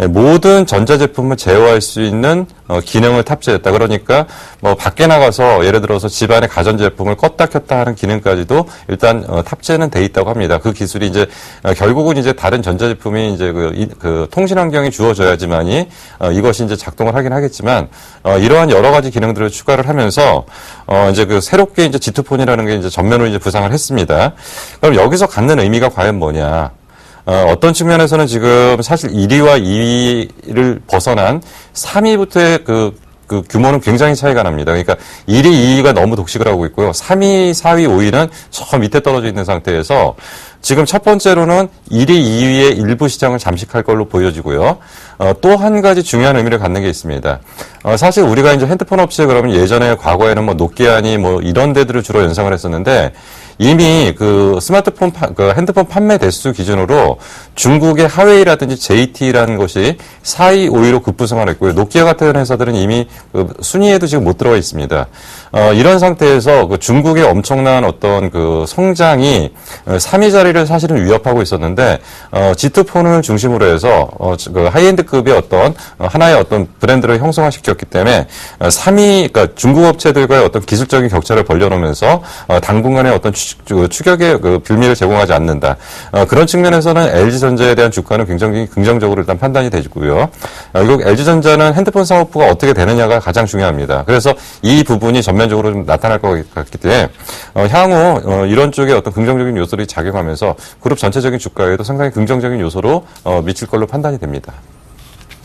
모든 전자제품을 제어할 수 있는 기능을 탑재했다. 그러니까 뭐 밖에 나가서 예를 들어서 집안의 가전제품을 껐다 켰다 하는 기능까지도 일단 탑재는 돼 있다고 합니다. 그 기술이 이제 결국은 이제 다른 전자제품이 이제 그 통신 환경이 주어져야지만이 이것이 이제 작동을 하긴 하겠지만 이러한 여러 가지 기능들을 추가를 하면서 이제 새롭게 이제 G2폰이라는 게 이제 전면으로 이제 부상을 했습니다. 그럼 여기서 갖는 의미가 과연 뭐냐? 어떤 측면에서는 지금 사실 1위와 2위를 벗어난 3위부터의 그 규모는 굉장히 차이가 납니다. 그러니까 1위, 2위가 너무 독식을 하고 있고요. 3위, 4위, 5위는 저 밑에 떨어져 있는 상태에서 지금 첫 번째로는 1위, 2위의 일부 시장을 잠식할 걸로 보여지고요. 또 한 가지 중요한 의미를 갖는 게 있습니다. 사실 우리가 이제 핸드폰 업체 그러면 예전에 과거에는 뭐 노키아니 뭐 이런 데들을 주로 연상을 했었는데 이미 스마트폰 핸드폰 판매 대수 기준으로 중국의 하웨이라든지 JT라는 것이 4위, 5위로 급부상을 했고요. 노키아 같은 회사들은 이미 순위에도 지금 못 들어가 있습니다. 이런 상태에서 중국의 엄청난 어떤 성장이 3위 자리를 사실은 위협하고 있었는데 G2폰을 중심으로 해서 하이엔드급의 어떤 하나의 어떤 브랜드를 형성화시켰기 때문에 3위, 그러니까 중국 업체들과의 어떤 기술적인 격차를 벌려놓으면서 당분간의 어떤 추격의 빌미를 제공하지 않는다. 그런 측면에서는 LG전자에 대한 주가는 굉장히 긍정적으로 일단 판단이 되고요. 결국 LG전자는 핸드폰 사업부가 어떻게 되느냐가 가장 중요합니다. 그래서 이 부분이 전면적으로 좀 나타날 것 같기 때문에 향후 이런 쪽에 어떤 긍정적인 요소들이 작용하면서 그룹 전체적인 주가에도 상당히 긍정적인 요소로 미칠 걸로 판단이 됩니다.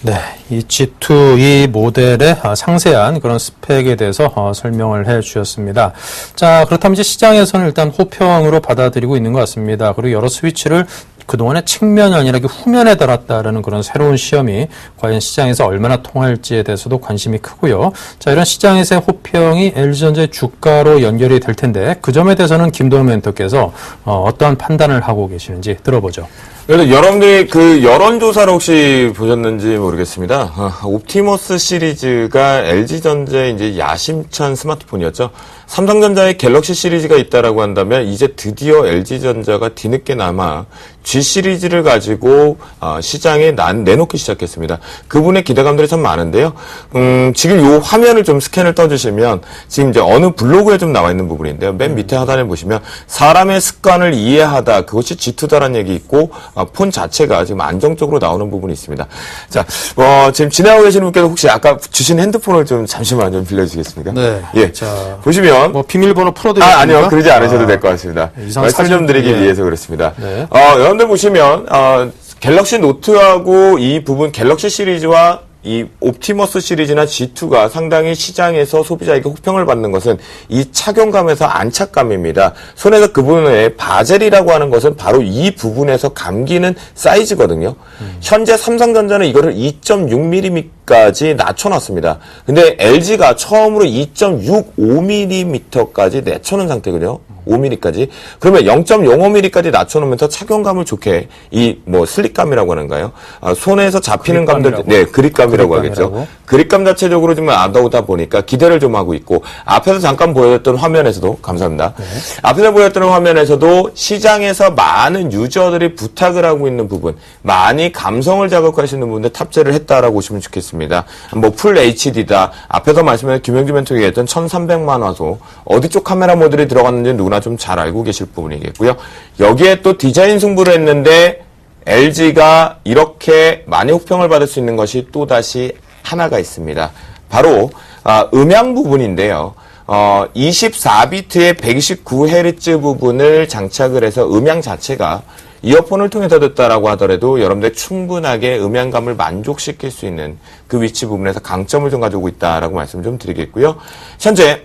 네, 이 G2 이 모델의 상세한 그런 스펙에 대해서 설명을 해 주셨습니다. 자, 그렇다면 이제 시장에서는 일단 호평으로 받아들이고 있는 것 같습니다. 그리고 여러 스위치를 그동안에 측면이 아니라 후면에 달았다라는 그런 새로운 시험이 과연 시장에서 얼마나 통할지에 대해서도 관심이 크고요. 자, 이런 시장에서의 호평이 LG전자의 주가로 연결이 될 텐데 그 점에 대해서는 김도현 멘토께서 어떠한 판단을 하고 계시는지 들어보죠. 그래서 여러분들이 그 여론조사를 혹시 보셨는지 모르겠습니다. 옵티머스 시리즈가 LG전자의 이제 야심찬 스마트폰이었죠. 삼성전자의 갤럭시 시리즈가 있다라고 한다면 이제 드디어 LG전자가 뒤늦게나마 G 시리즈를 가지고 시장에 내놓기 시작했습니다. 그분의 기대감들이 참 많은데요. 지금 이 화면을 좀 스캔을 떠주시면 지금 이제 어느 블로그에 좀 나와 있는 부분인데요. 맨 밑에 하단에 보시면 사람의 습관을 이해하다, 그것이 G2다라는 얘기 있고 폰 자체가 지금 안정적으로 나오는 부분이 있습니다. 자, 지금 진행하고 계시는 분께서 혹시 아까 주신 핸드폰을 좀 잠시만 좀 빌려주시겠습니까? 네. 예. 자, 보시면 뭐 비밀번호 풀어도 아니요, 그러지 않으셔도 될 것 같습니다. 말씀 좀 드리기 위해서 그렇습니다. 네. 여러분들 보시면 갤럭시 노트하고 이 부분 갤럭시 시리즈와 이 옵티머스 시리즈나 G2가 상당히 시장에서 소비자에게 호평을 받는 것은 이 착용감에서 안착감입니다. 손에서 그 부분에 바젤이라고 하는 것은 바로 이 부분에서 감기는 사이즈거든요. 현재 삼성전자는 이거를 2.6mm까지 낮춰놨습니다. 근데 LG가 처음으로 2.65mm까지 내쳐놓은 상태거든요. 5mm까지. 그러면 0.05mm까지 낮춰놓으면서 착용감을 좋게 이 뭐 슬릭감이라고 하는가요? 손에서 잡히는 감들, 네, 그립감이라고 하겠죠. 그립감 자체적으로 좀 나오다 보니까 기대를 좀 하고 있고, 앞에서 잠깐 보였던 화면에서도, 감사합니다. 네. 앞에서 보였던 화면에서도 시장에서 많은 유저들이 부탁을 하고 있는 부분, 많이 감성을 자극할 수 있는 부분들 탑재를 했다라고 보시면 좋겠습니다. 뭐 풀 HD다. 앞에서 말씀하신 김영주 멘토가 했던 1300만 화소, 어디 쪽 카메라 모듈이 들어갔는지 누구나 좀 잘 알고 계실 부분이겠고요. 여기에 또 디자인 승부를 했는데 LG가 이렇게 많이 호평을 받을 수 있는 것이 또다시 하나가 있습니다. 바로 음향 부분인데요. 24비트의 129Hz 부분을 장착을 해서 음향 자체가 이어폰을 통해서 듣다라고 하더라도 여러분들 충분하게 음향감을 만족시킬 수 있는 그 위치 부분에서 강점을 좀 가지고 있다라고 말씀 좀 드리겠고요. 현재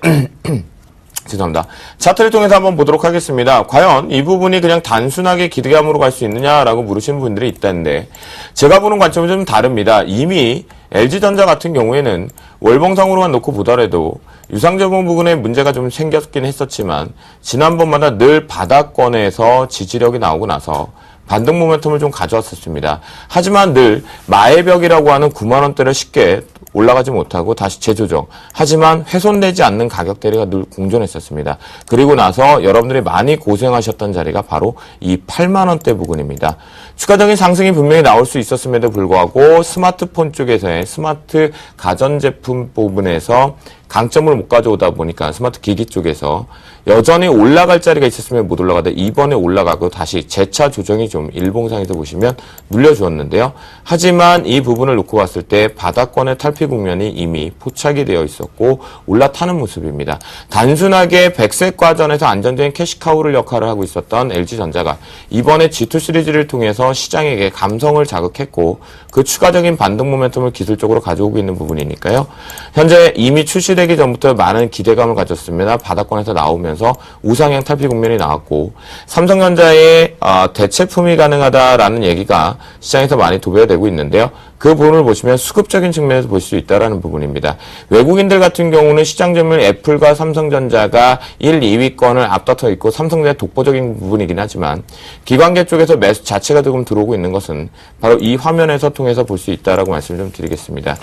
죄송합니다. 차트를 통해서 한번 보도록 하겠습니다. 과연 이 부분이 그냥 단순하게 기대감으로 갈 수 있느냐라고 물으시는 분들이 있다는데 제가 보는 관점은 좀 다릅니다. 이미 LG전자 같은 경우에는 월봉상으로만 놓고 보더라도 유상제공 부분에 문제가 좀 생겼긴 했었지만 지난번마다 늘 바닥권에서 지지력이 나오고 나서 반등 모멘텀을 좀 가져왔었습니다. 하지만 늘 마의 벽이라고 하는 9만 원대를 쉽게 올라가지 못하고 다시 재조정. 하지만 훼손되지 않는 가격대가 늘 공존했었습니다. 그리고 나서 여러분들이 많이 고생하셨던 자리가 바로 이 8만 원대 부분입니다. 추가적인 상승이 분명히 나올 수 있었음에도 불구하고 스마트폰 쪽에서의 스마트 가전제품 부분에서 강점을 못 가져오다 보니까 스마트 기기 쪽에서 여전히 올라갈 자리가 있었으면 못 올라가다 이번에 올라가고 다시 재차 조정이 좀 일봉상에서 보시면 눌려주었는데요. 하지만 이 부분을 놓고 봤을 때 바닥권의 탈피 국면이 이미 포착이 되어 있었고 올라타는 모습입니다. 단순하게 백색 과전에서 안정적인 캐시카우를 역할을 하고 있었던 LG전자가 이번에 G2 시리즈를 통해서 시장에게 감성을 자극했고 그 추가적인 반등 모멘텀을 기술적으로 가져오고 있는 부분이니까요. 현재 이미 출시되기 전부터 많은 기대감을 가졌습니다. 바닥권에서 나오면서 우상향 탈피 국면이 나왔고 삼성전자의 대체품이 가능하다라는 얘기가 시장에서 많이 도배되고 있는데요. 그 부분을 보시면 수급적인 측면에서 볼 수 있다는 부분입니다. 외국인들 같은 경우는 시장 점유율 애플과 삼성전자가 1, 2위권을 앞다퉈 있고 삼성전자의 독보적인 부분이긴 하지만 기관계 쪽에서 매수 자체가 조금 들어오고 있는 것은 바로 이 화면에서 통해서 볼 수 있다라고 말씀을 좀 드리겠습니다.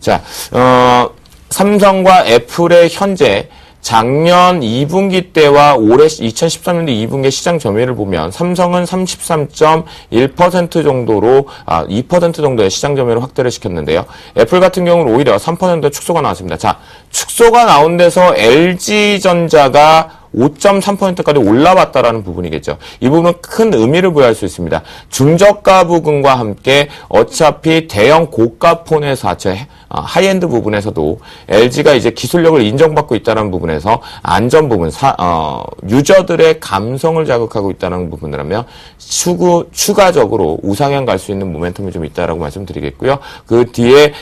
자, 삼성과 애플의 현재 작년 2분기 때와 올해 2013년도 2분기 시장 점유율을 보면 삼성은 33.1% 정도로 2% 정도의 시장 점유율을 확대를 시켰는데요. 애플 같은 경우는 오히려 3% 축소가 나왔습니다. 자, 축소가 나온 데서 LG전자가 5.3%까지 올라왔다라는 부분이겠죠. 이 부분은 큰 의미를 부여할 수 있습니다. 중저가 부분과 함께 어차피 대형 고가 폰의 자체 하이엔드 부분에서도 LG가 이제 기술력을 인정받고 있다는 부분에서 안전 부분, 유저들의 감성을 자극하고 있다는 부분이라면 추가적으로 우상향 갈 수 있는 모멘텀이 좀 있다라고 말씀드리겠고요. 그 뒤에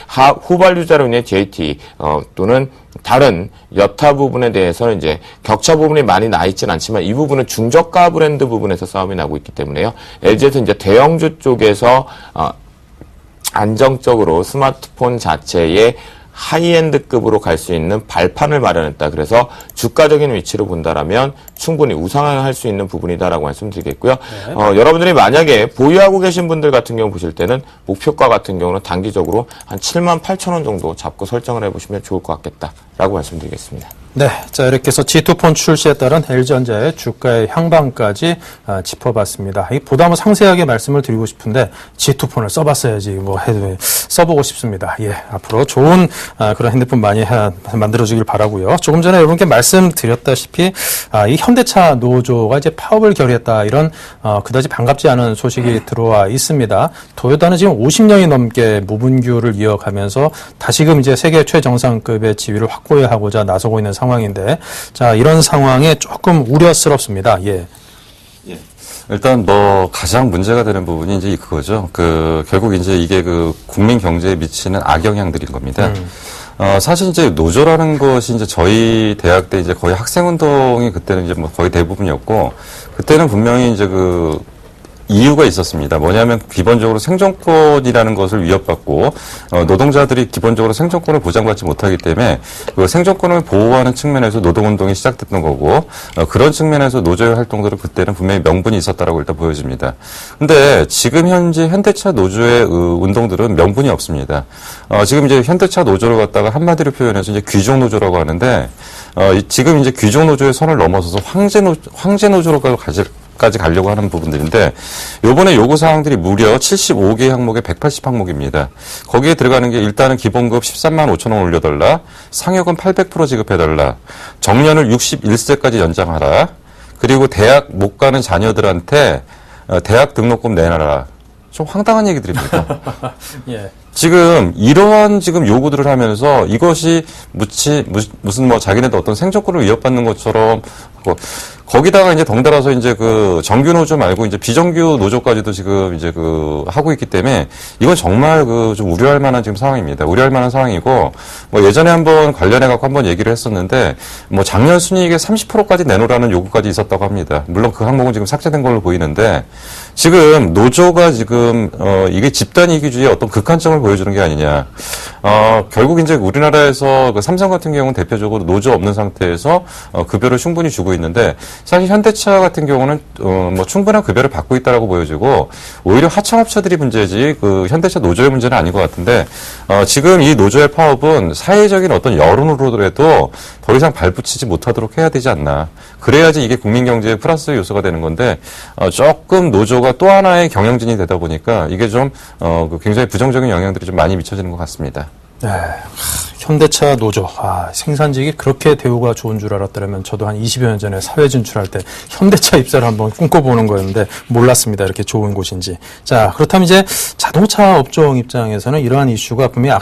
후발주자로 인해 JT 또는 다른 여타 부분에 대해서는 이제 격차 부분이 많이 나 있지는 않지만 이 부분은 중저가 브랜드 부분에서 싸움이 나고 있기 때문에요. LG에서 이제 대형주 쪽에서 안정적으로 스마트폰 자체의 하이엔드급으로 갈 수 있는 발판을 마련했다. 그래서 주가적인 위치로 본다라면 충분히 우상향할 수 있는 부분이다라고 말씀드리겠고요. 여러분들이 만약에 보유하고 계신 분들 같은 경우 보실 때는 목표가 같은 경우는 단기적으로 한 78,000원 정도 잡고 설정을 해보시면 좋을 것 같겠다라고 말씀드리겠습니다. 네, 자 이렇게 해서 G2폰 출시에 따른 LG전자의 주가의 향방까지 짚어봤습니다. 보다 뭐 상세하게 말씀을 드리고 싶은데 G2폰을 써봤어야지 뭐 해도 써보고 싶습니다. 예, 앞으로 좋은 그런 핸드폰 많이 만들어지길 바라고요. 조금 전에 여러분께 말씀드렸다시피 이 현대차 노조가 이제 파업을 결의했다 이런 그다지 반갑지 않은 소식이 들어와 있습니다. 토요타는 지금 50년이 넘게 무분규를 이어가면서 다시금 이제 세계 최정상급의 지위를 확고히하고자 나서고 있는 상황인데, 자 이런 상황에 조금 우려스럽습니다. 예. 일단 뭐 가장 문제가 되는 부분이 이제 그거죠. 결국 이제 이게 국민 경제에 미치는 악영향들인 겁니다. 사실 이제 노조라는 것이 이제 저희 대학 때 이제 거의 학생운동이 그때는 이제 뭐 거의 대부분이었고, 그때는 분명히 이제 이유가 있었습니다. 뭐냐면 기본적으로 생존권이라는 것을 위협받고 노동자들이 기본적으로 생존권을 보장받지 못하기 때문에 그 생존권을 보호하는 측면에서 노동운동이 시작됐던 거고, 그런 측면에서 노조의 활동들은 그때는 분명히 명분이 있었다라고 일단 보여집니다. 근데 지금 현재 현대차 노조의 운동들은 명분이 없습니다. 지금 이제 현대차 노조를 갖다가 한마디로 표현해서 이제 귀족 노조라고 하는데, 지금 이제 귀족 노조의 선을 넘어서서 황제 노조로 까지 가려고 하는 부분들인데, 요번에 요구 사항들이 무려 75개 항목에 180항목입니다. 거기에 들어가는 게 일단은 기본급 13만 5천 원 올려달라, 상여금 800% 지급해달라, 정년을 61세까지 연장하라, 그리고 대학 못 가는 자녀들한테 대학 등록금 내놔라. 좀 황당한 얘기들입니다. 예. 지금 이러한 요구들을 하면서 이것이 무슨 뭐 자기네들 어떤 생존권을 위협받는 것처럼 거기다가 이제 덩달아서 이제 정규 노조 말고 이제 비정규 노조까지도 지금 이제 하고 있기 때문에 이건 정말 좀 우려할 만한 지금 상황입니다. 우려할 만한 상황이고, 뭐 예전에 한번 관련해 갖고 한번 얘기를 했었는데, 뭐 작년 순이익의 30%까지 내놓으라는 요구까지 있었다고 합니다. 물론 그 항목은 지금 삭제된 걸로 보이는데, 지금 노조가 지금 이게 집단 이기주의의 어떤 극한점을 보여주는 게 아니냐. 결국 이제 우리나라에서 삼성 같은 경우는 대표적으로 노조 없는 상태에서 급여를 충분히 주고 있는데, 사실 현대차 같은 경우는 뭐 충분한 급여를 받고 있다라고 보여지고, 오히려 하청업체들이 문제지 현대차 노조의 문제는 아닌 것 같은데, 지금 이 노조의 파업은 사회적인 어떤 여론으로라도 더 이상 발붙이지 못하도록 해야 되지 않나. 그래야지 이게 국민 경제의 플러스 요소가 되는 건데, 조금 노조가 또 하나의 경영진이 되다 보니까 이게 좀 굉장히 부정적인 영향들이 좀 많이 미쳐지는 것 같습니다. 네. 현대차 노조. 생산직이 그렇게 대우가 좋은 줄 알았더라면 저도 한 20여 년 전에 사회 진출할 때 현대차 입사를 한번 꿈꿔보는 거였는데 몰랐습니다. 이렇게 좋은 곳인지. 자, 그렇다면 이제 자동차 업종 입장에서는 이러한 이슈가 분명히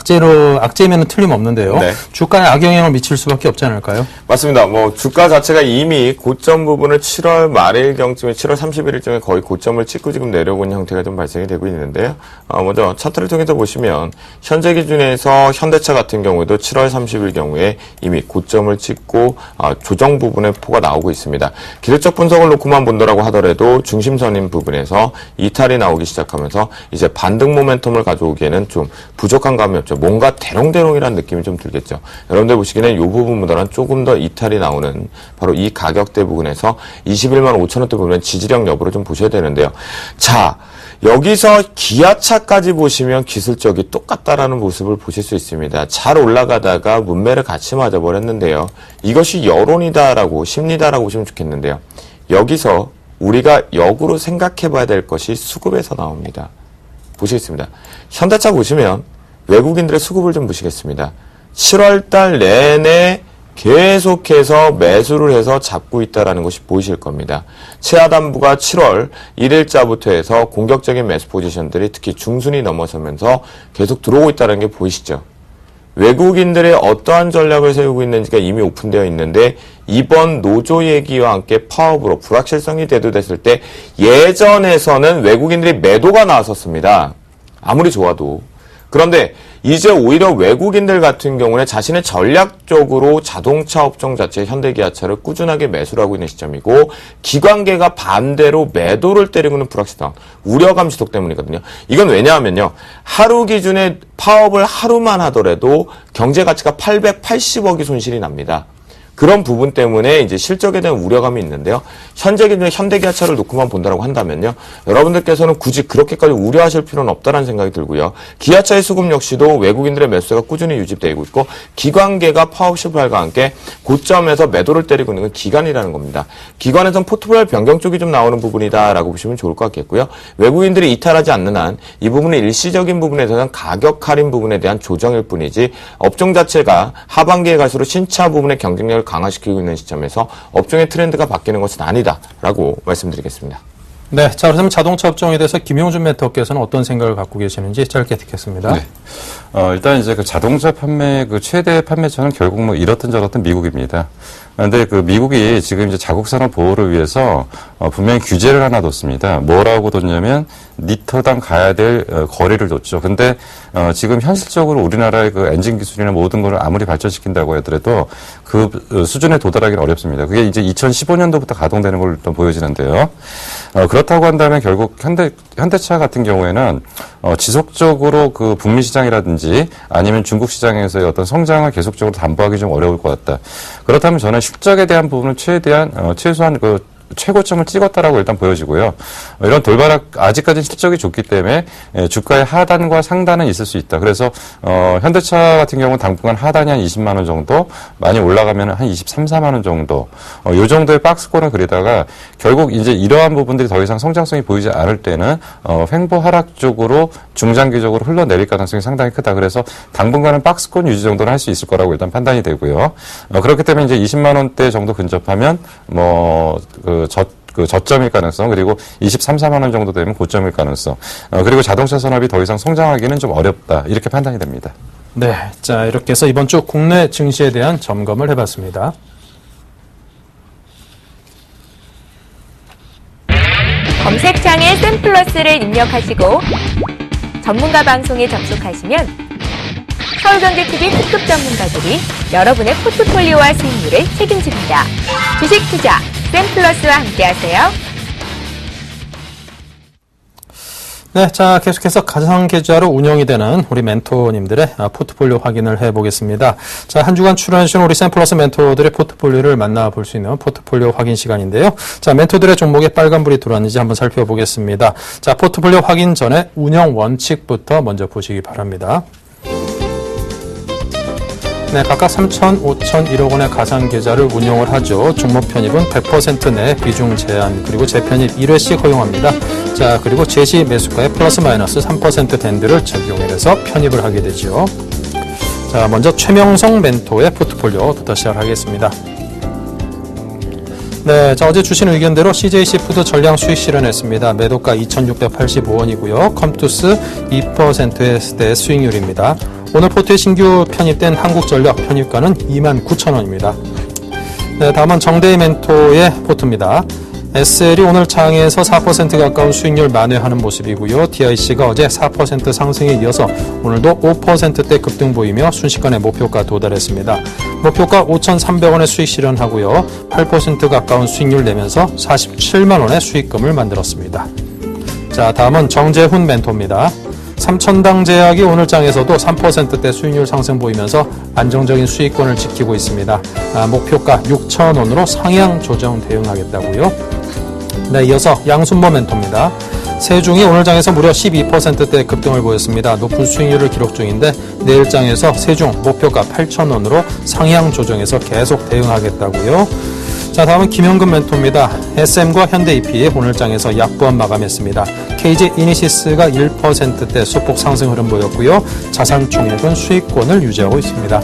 악재면은 틀림없는데요. 네. 주가에 악영향을 미칠 수밖에 없지 않을까요? 맞습니다. 뭐 주가 자체가 이미 고점 부분을 7월 말일경쯤에 7월 31일쯤에 거의 고점을 찍고 지금 내려오는 형태가 좀 발생이 되고 있는데요. 먼저 차트를 통해서 보시면 현재 기준에서 현대차 같은 경우에도 7월 30일 경우에 이미 고점을 찍고 조정 부분의 포가 나오고 있습니다. 기술적 분석을 놓고만 본다라고 하더라도 중심선인 부분에서 이탈이 나오기 시작하면서 이제 반등 모멘텀을 가져오기에는 좀 부족한 감이 없죠. 뭔가 대롱대롱이라는 느낌이 좀 들겠죠. 여러분들 보시기에는 이 부분보다는 조금 더 이탈이 나오는 바로 이 가격대 부분에서 21만 5천 원대 부분은 지지력 여부를 좀 보셔야 되는데요. 자, 여기서 기아차까지 보시면 기술적이 똑같다라는 모습을 보실 수 있습니다. 잘 올라가다가 문매를 같이 맞아버렸는데요. 이것이 여론이다라고 심리다라고 보시면 좋겠는데요. 여기서 우리가 역으로 생각해봐야 될 것이 수급에서 나옵니다. 보시겠습니다. 현대차 보시면 외국인들의 수급을 좀 보시겠습니다. 7월달 내내 계속해서 매수를 해서 잡고 있다는 것이 보이실 겁니다. 최하단부가 7월 1일자부터 해서 공격적인 매수 포지션들이 특히 중순이 넘어서면서 계속 들어오고 있다는 게 보이시죠? 외국인들의 어떠한 전략을 세우고 있는지가 이미 오픈되어 있는데, 이번 노조 얘기와 함께 파업으로 불확실성이 대두됐을 때 예전에서는 외국인들이 매도가 나왔었습니다. 아무리 좋아도. 그런데 이제 오히려 외국인들 같은 경우는 자신의 전략적으로 자동차 업종 자체 현대기아차를 꾸준하게 매수를 하고 있는 시점이고 기관계가 반대로 매도를 때리고 있는 불확실성, 우려감 지속 때문이거든요. 이건 왜냐하면요. 하루 기준에 파업을 하루만 하더라도 경제 가치가 880억이 손실이 납니다. 그런 부분 때문에 이제 실적에 대한 우려감이 있는데요. 현재 기준에 현대기아차를 놓고만 본다라고 한다면요. 여러분들께서는 굳이 그렇게까지 우려하실 필요는 없다는 생각이 들고요. 기아차의 수급 역시도 외국인들의 매수가 꾸준히 유지되고 있고 기관계가 파업 실패과 함께 고점에서 매도를 때리고 있는 건 기관이라는 겁니다. 기관에선 포트폴리오 변경 쪽이 좀 나오는 부분이다라고 보시면 좋을 것 같겠고요. 외국인들이 이탈하지 않는 한 이 부분은 일시적인 부분에 대한 가격 할인 부분에 대한 조정일 뿐이지 업종 자체가 하반기에 갈수록 신차 부분의 경쟁력을 강화시키고 있는 시점에서 업종의 트렌드가 바뀌는 것은 아니다라고 말씀드리겠습니다. 네, 자 그렇다면 자동차 업종에 대해서 김용준 멘토께서는 어떤 생각을 갖고 계시는지 짧게 듣겠습니다. 네. 일단 이제 그 자동차 판매 그 최대 판매처는 결국 뭐 이렇든 저렇든 미국입니다. 그런데 그 미국이 지금 이제 자국 산업 보호를 위해서 분명히 규제를 하나 뒀습니다. 뭐라고 뒀냐면 리터당 가야 될 거리를 뒀죠. 근데 지금 현실적으로 우리나라의 그 엔진 기술이나 모든 걸 아무리 발전시킨다고 하더라도 그 수준에 도달하기는 어렵습니다. 그게 이제 2015년도부터 가동되는 걸로 일단 보여지는데요. 그렇다고 한다면 결국 현대차 같은 경우에는 지속적으로 그 북미 시장이라든지 아니면 중국 시장에서의 어떤 성장을 계속적으로 담보하기 좀 어려울 것 같다. 그렇다면 저는 실적에 대한 부분을 최소한 그 최고점을 찍었다라고 일단 보여지고요. 이런 돌바락 아직까지 실적이 좋기 때문에 주가의 하단과 상단은 있을 수 있다. 그래서 현대차 같은 경우는 당분간 하단이 한 20만 원 정도, 많이 올라가면 한 23, 4만 원 정도, 요 정도의 박스권을 그리다가 결국 이제 이러한 부분들이 더 이상 성장성이 보이지 않을 때는 횡보 하락 쪽으로 중장기적으로 흘러내릴 가능성이 상당히 크다. 그래서 당분간은 박스권 유지 정도는 할 수 있을 거라고 일단 판단이 되고요. 그렇기 때문에 이제 20만 원대 정도 근접하면 저점일 가능성, 그리고 23, 4만 원 정도 되면 고점일 가능성, 그리고 자동차 산업이 더 이상 성장하기는 좀 어렵다. 이렇게 판단이 됩니다. 네, 자 이렇게 해서 이번 주 국내 증시에 대한 점검을 해봤습니다. 검색창에 샘플러스를 입력하시고 전문가 방송에 접속하시면 서울경제TV 특급 전문가들이 여러분의 포트폴리오와 수익률을 책임집니다. 주식 투자 샘플러스와 함께하세요. 네, 자 계속해서 가상계좌로 운영이 되는 우리 멘토님들의 포트폴리오 확인을 해보겠습니다. 자, 한 주간 출연해주신 우리 샘플러스 멘토들의 포트폴리오를 만나볼 수 있는 포트폴리오 확인 시간인데요. 자, 멘토들의 종목에 빨간불이 들어왔는지 한번 살펴보겠습니다. 자, 포트폴리오 확인 전에 운영 원칙부터 먼저 보시기 바랍니다. 네, 각각 3천, 5천, 1억 원의 가상계좌를 운용을 하죠. 종목 편입은 100% 내 비중 제한, 그리고 재편입 1회씩 허용합니다. 자, 그리고 제시 매수가에 플러스 마이너스 3% 밴드를 적용해서 편입을 하게 되죠. 자, 먼저 최명성 멘토의 포트폴리오부터 시작하겠습니다. 네, 자 어제 주신 의견대로 CJC푸드 전량 수익 실현했습니다. 매도가 2,685원이고요. 컴투스 2%의 수익률입니다. 오늘 포트에 신규 편입된 한국전력 편입가는 29,000원입니다. 네, 다음은 정대희 멘토의 포트입니다. SL이 오늘 장에서 4% 가까운 수익률 만회하는 모습이고요. DIC가 어제 4% 상승에 이어서 오늘도 5%대 급등 보이며 순식간에 목표가 도달했습니다. 목표가 5,300원의 수익 실현하고요. 8% 가까운 수익률 내면서 47만 원의 수익금을 만들었습니다. 자, 다음은 정재훈 멘토입니다. 삼천당 제약이 오늘 장에서도 3%대 수익률 상승 보이면서 안정적인 수익권을 지키고 있습니다. 목표가 6,000원으로 상향 조정 대응하겠다고요. 네, 이어서 양순모 멘토입니다. 세중이 오늘 장에서 무려 12%대 급등을 보였습니다. 높은 수익률을 기록 중인데 내일 장에서 세중 목표가 8,000원으로 상향 조정해서 계속 대응하겠다고요. 자, 다음은 김현금 멘토입니다. SM과 현대EP 오늘 장에서 약보합 마감했습니다. KG 이니시스가 1%대 소폭 상승 흐름 보였고요. 자산총액은 수익권을 유지하고 있습니다.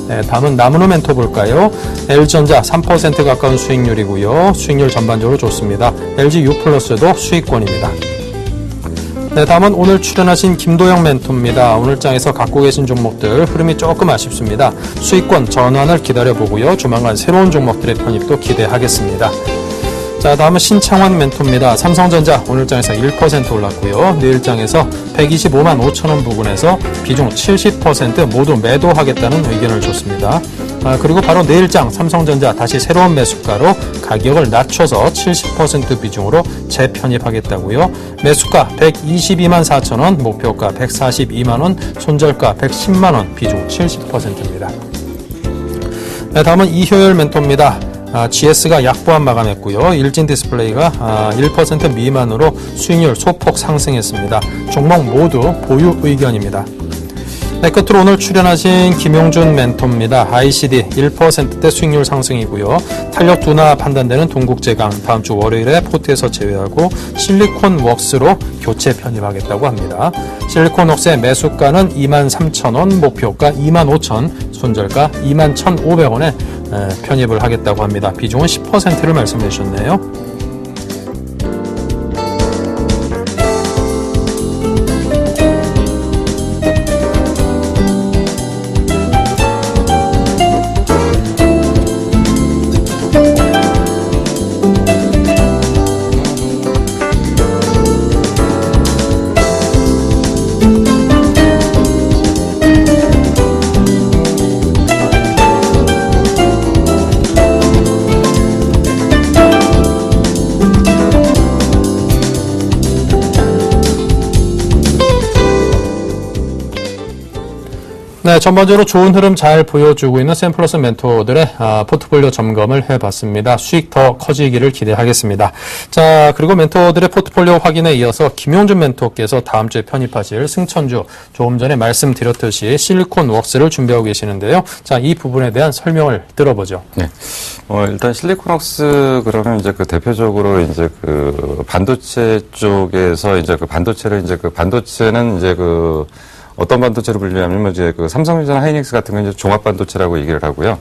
네, 다음은 나무노 멘토 볼까요? L전자 3% 가까운 수익률이고요. 수익률 전반적으로 좋습니다. LGU+도 수익권입니다. 네, 다음은 오늘 출연하신 김도영 멘토입니다. 오늘 장에서 갖고 계신 종목들 흐름이 조금 아쉽습니다. 수익권 전환을 기다려보고요. 조만간 새로운 종목들의 편입도 기대하겠습니다. 자, 다음은 신창원 멘토입니다. 삼성전자 오늘장에서 1% 올랐고요. 내일장에서 125만 5천 원 부근에서 비중 70% 모두 매도하겠다는 의견을 줬습니다. 그리고 바로 내일장 삼성전자 다시 새로운 매수가로 가격을 낮춰서 70% 비중으로 재편입하겠다고요. 매수가 122만 4천 원, 목표가 142만 원, 손절가 110만 원, 비중 70%입니다. 네, 다음은 이효열 멘토입니다. GS가 약보합 마감했고요. 일진 디스플레이가 1% 미만으로 수익률 소폭 상승했습니다. 종목 모두 보유 의견입니다. 네, 끝으로 오늘 출연하신 김용준 멘토입니다. ICD 1%대 수익률 상승이고요. 탄력 둔화 판단되는 동국제강 다음 주 월요일에 포트에서 제외하고 실리콘웍스로 교체 편입하겠다고 합니다. 실리콘웍스의 매수가는 23,000원, 목표가 25,000원, 손절가 21,500원에 편입을 하겠다고 합니다. 비중은 10%를 말씀해 주셨네요. 네, 전반적으로 좋은 흐름 잘 보여주고 있는 샘플러스 멘토들의 포트폴리오 점검을 해봤습니다. 수익 더 커지기를 기대하겠습니다. 자, 그리고 멘토들의 포트폴리오 확인에 이어서 김용준 멘토께서 다음 주에 편입하실 승천주, 조금 전에 말씀드렸듯이 실리콘웍스를 준비하고 계시는데요. 자, 이 부분에 대한 설명을 들어보죠. 네. 일단 실리콘웍스 그러면 이제 그 대표적으로 이제 그 반도체 쪽에서 이제 그 반도체를 이제 그 반도체는 이제 그 어떤 반도체로 분류하면 이제 그 삼성전자나 하이닉스 같은 건 이제 종합 반도체라고 얘기를 하고요.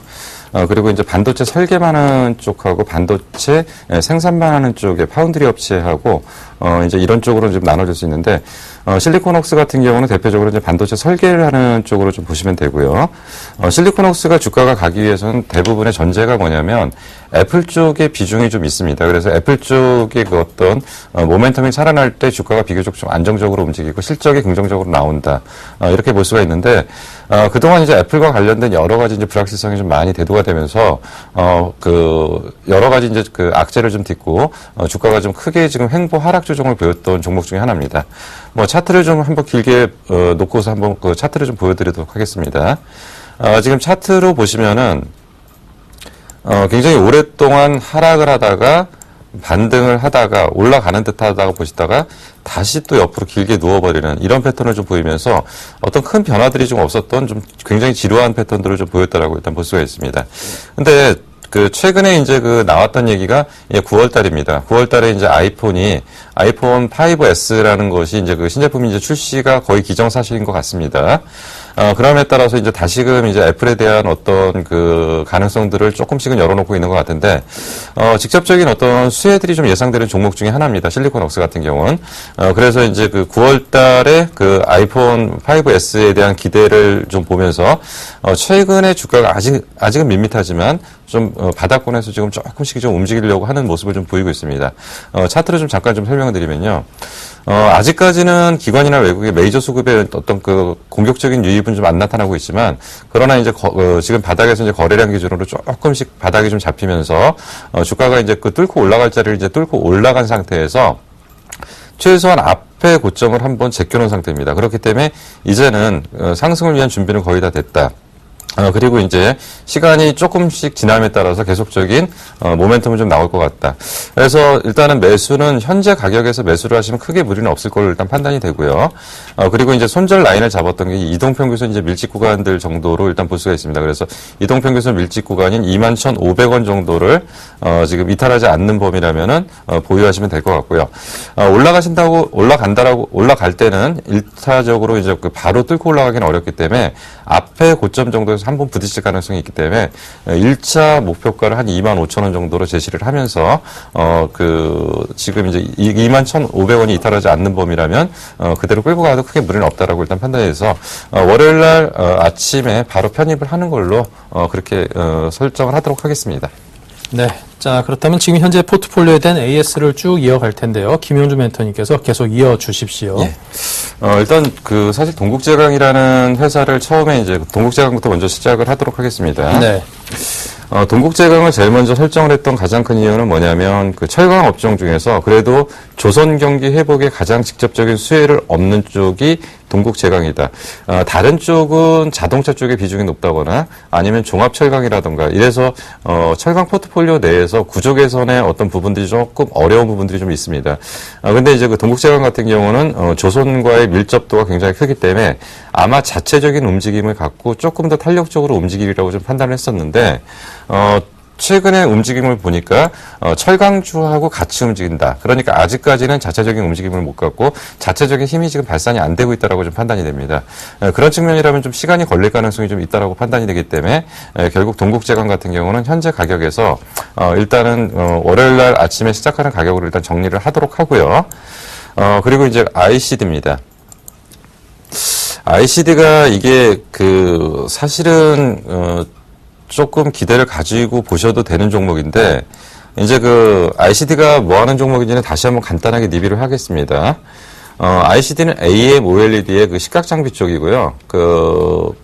그리고 이제 반도체 설계만 하는 쪽하고 반도체 생산만 하는 쪽에 파운드리 업체하고 이제 이런 쪽으로 좀 나눠질 수 있는데 실리콘웍스 같은 경우는 대표적으로 이제 반도체 설계를 하는 쪽으로 좀 보시면 되고요. 실리콘웍스가 주가가 가기 위해서는 대부분의 전제가 뭐냐면 애플 쪽의 비중이 좀 있습니다. 그래서 애플 쪽의 그 어떤 모멘텀이 살아날 때 주가가 비교적 좀 안정적으로 움직이고 실적이 긍정적으로 나온다. 이렇게 볼 수가 있는데 그동안 이제 애플과 관련된 여러 가지 이제 불확실성이 좀 많이 대두가 되면서 그 여러 가지 이제 그 악재를 좀 딛고 주가가 좀 크게 지금 횡보 하락 조정을 보였던 종목 중에 하나입니다. 뭐 차트를 좀 한번 길게 놓고서 한번 그 차트를 좀 보여드리도록 하겠습니다. 지금 차트로 보시면은 굉장히 오랫동안 하락을 하다가 반등을 하다가 올라가는 듯 하다가 보시다가 다시 또 옆으로 길게 누워버리는 이런 패턴을 좀 보이면서 어떤 큰 변화들이 좀 없었던 좀 굉장히 지루한 패턴들을 좀 보였다라고 일단 볼 수가 있습니다. 근데 그 최근에 이제 그 나왔던 얘기가 9월 달입니다. 9월 달에 이제 아이폰 5S라는 것이 이제 그 신제품이 이제 출시가 거의 기정사실인 것 같습니다. 그럼에 따라서 이제 다시금 이제 애플에 대한 어떤 그 가능성들을 조금씩은 열어놓고 있는 것 같은데, 직접적인 어떤 수혜들이 좀 예상되는 종목 중에 하나입니다. 실리콘웍스 같은 경우는. 그래서 이제 그 9월 달에 그 아이폰 5S에 대한 기대를 좀 보면서, 최근에 주가가 아직은 밋밋하지만 좀 바닥권에서 지금 조금씩 좀 움직이려고 하는 모습을 좀 보이고 있습니다. 차트를 좀 잠깐 좀 설명을 드리면요. 아직까지는 기관이나 외국의 메이저 수급의 어떤 그 공격적인 유입은 좀 안 나타나고 있지만, 그러나 이제 지금 바닥에서 이제 거래량 기준으로 조금씩 바닥이 좀 잡히면서, 주가가 이제 그 뚫고 올라갈 자리를 이제 뚫고 올라간 상태에서 최소한 앞에 고점을 한번 제껴놓은 상태입니다. 그렇기 때문에 이제는 상승을 위한 준비는 거의 다 됐다. 그리고 이제 시간이 조금씩 지남에 따라서 계속적인 모멘텀은 좀 나올 것 같다. 그래서 일단은 매수는 현재 가격에서 매수를 하시면 크게 무리는 없을 걸로 일단 판단이 되고요. 그리고 이제 손절 라인을 잡았던 게 이동평균선 이제 밀집 구간들 정도로 일단 볼 수가 있습니다. 그래서 이동평균선 밀집 구간인 21,500원 정도를 지금 이탈하지 않는 범위라면은 보유하시면 될 것 같고요. 올라갈 때는 일차적으로 이제 그 바로 뚫고 올라가기는 어렵기 때문에 앞에 고점 정도에서 한번 부딪힐 가능성이 있기 때문에 1차 목표가를 한 25,000원 정도로 제시를 하면서 지금 이제 21,500원이 이탈하지 않는 범위라면 그대로 끌고 가도 크게 무리는 없다라고 일단 판단해서 월요일 날 아침에 바로 편입을 하는 걸로 그렇게 설정을 하도록 하겠습니다. 네. 자, 그렇다면 지금 현재 포트폴리오에 대한 AS를 쭉 이어갈 텐데요. 김용주 멘토님께서 계속 이어주십시오. 예. 일단 사실 동국제강이라는 회사를 처음에 이제 동국제강부터 먼저 시작을 하도록 하겠습니다. 네. 동국제강을 제일 먼저 설정을 했던 가장 큰 이유는 뭐냐면 철강 업종 중에서 그래도 조선 경기 회복에 가장 직접적인 수혜를 얻는 쪽이 동국제강이다. 다른 쪽은 자동차 쪽의 비중이 높다거나 아니면 종합철강이라던가 이래서 철강 포트폴리오 내에서 구조 개선의 어떤 부분들이 조금 어려운 부분들이 좀 있습니다. 근데 이제 동국제강 같은 경우는 조선과의 밀접도가 굉장히 크기 때문에 아마 자체적인 움직임을 갖고 조금 더 탄력적으로 움직이리라고 좀 판단을 했었는데 최근의 움직임을 보니까 철강주하고 같이 움직인다. 그러니까 아직까지는 자체적인 움직임을 못 갖고 자체적인 힘이 지금 발산이 안 되고 있다라고 좀 판단이 됩니다. 그런 측면이라면 좀 시간이 걸릴 가능성이 좀 있다라고 판단이 되기 때문에 결국 동국제강 같은 경우는 현재 가격에서 일단은 월요일 날 아침에 시작하는 가격으로 일단 정리를 하도록 하고요. 그리고 이제 ICD입니다. ICD가 이게 사실은 조금 기대를 가지고 보셔도 되는 종목인데 이제 ICD가 뭐 하는 종목인지는 다시 한번 간단하게 리뷰를 하겠습니다. ICD는 AM OLED의 시각 장비 쪽이고요.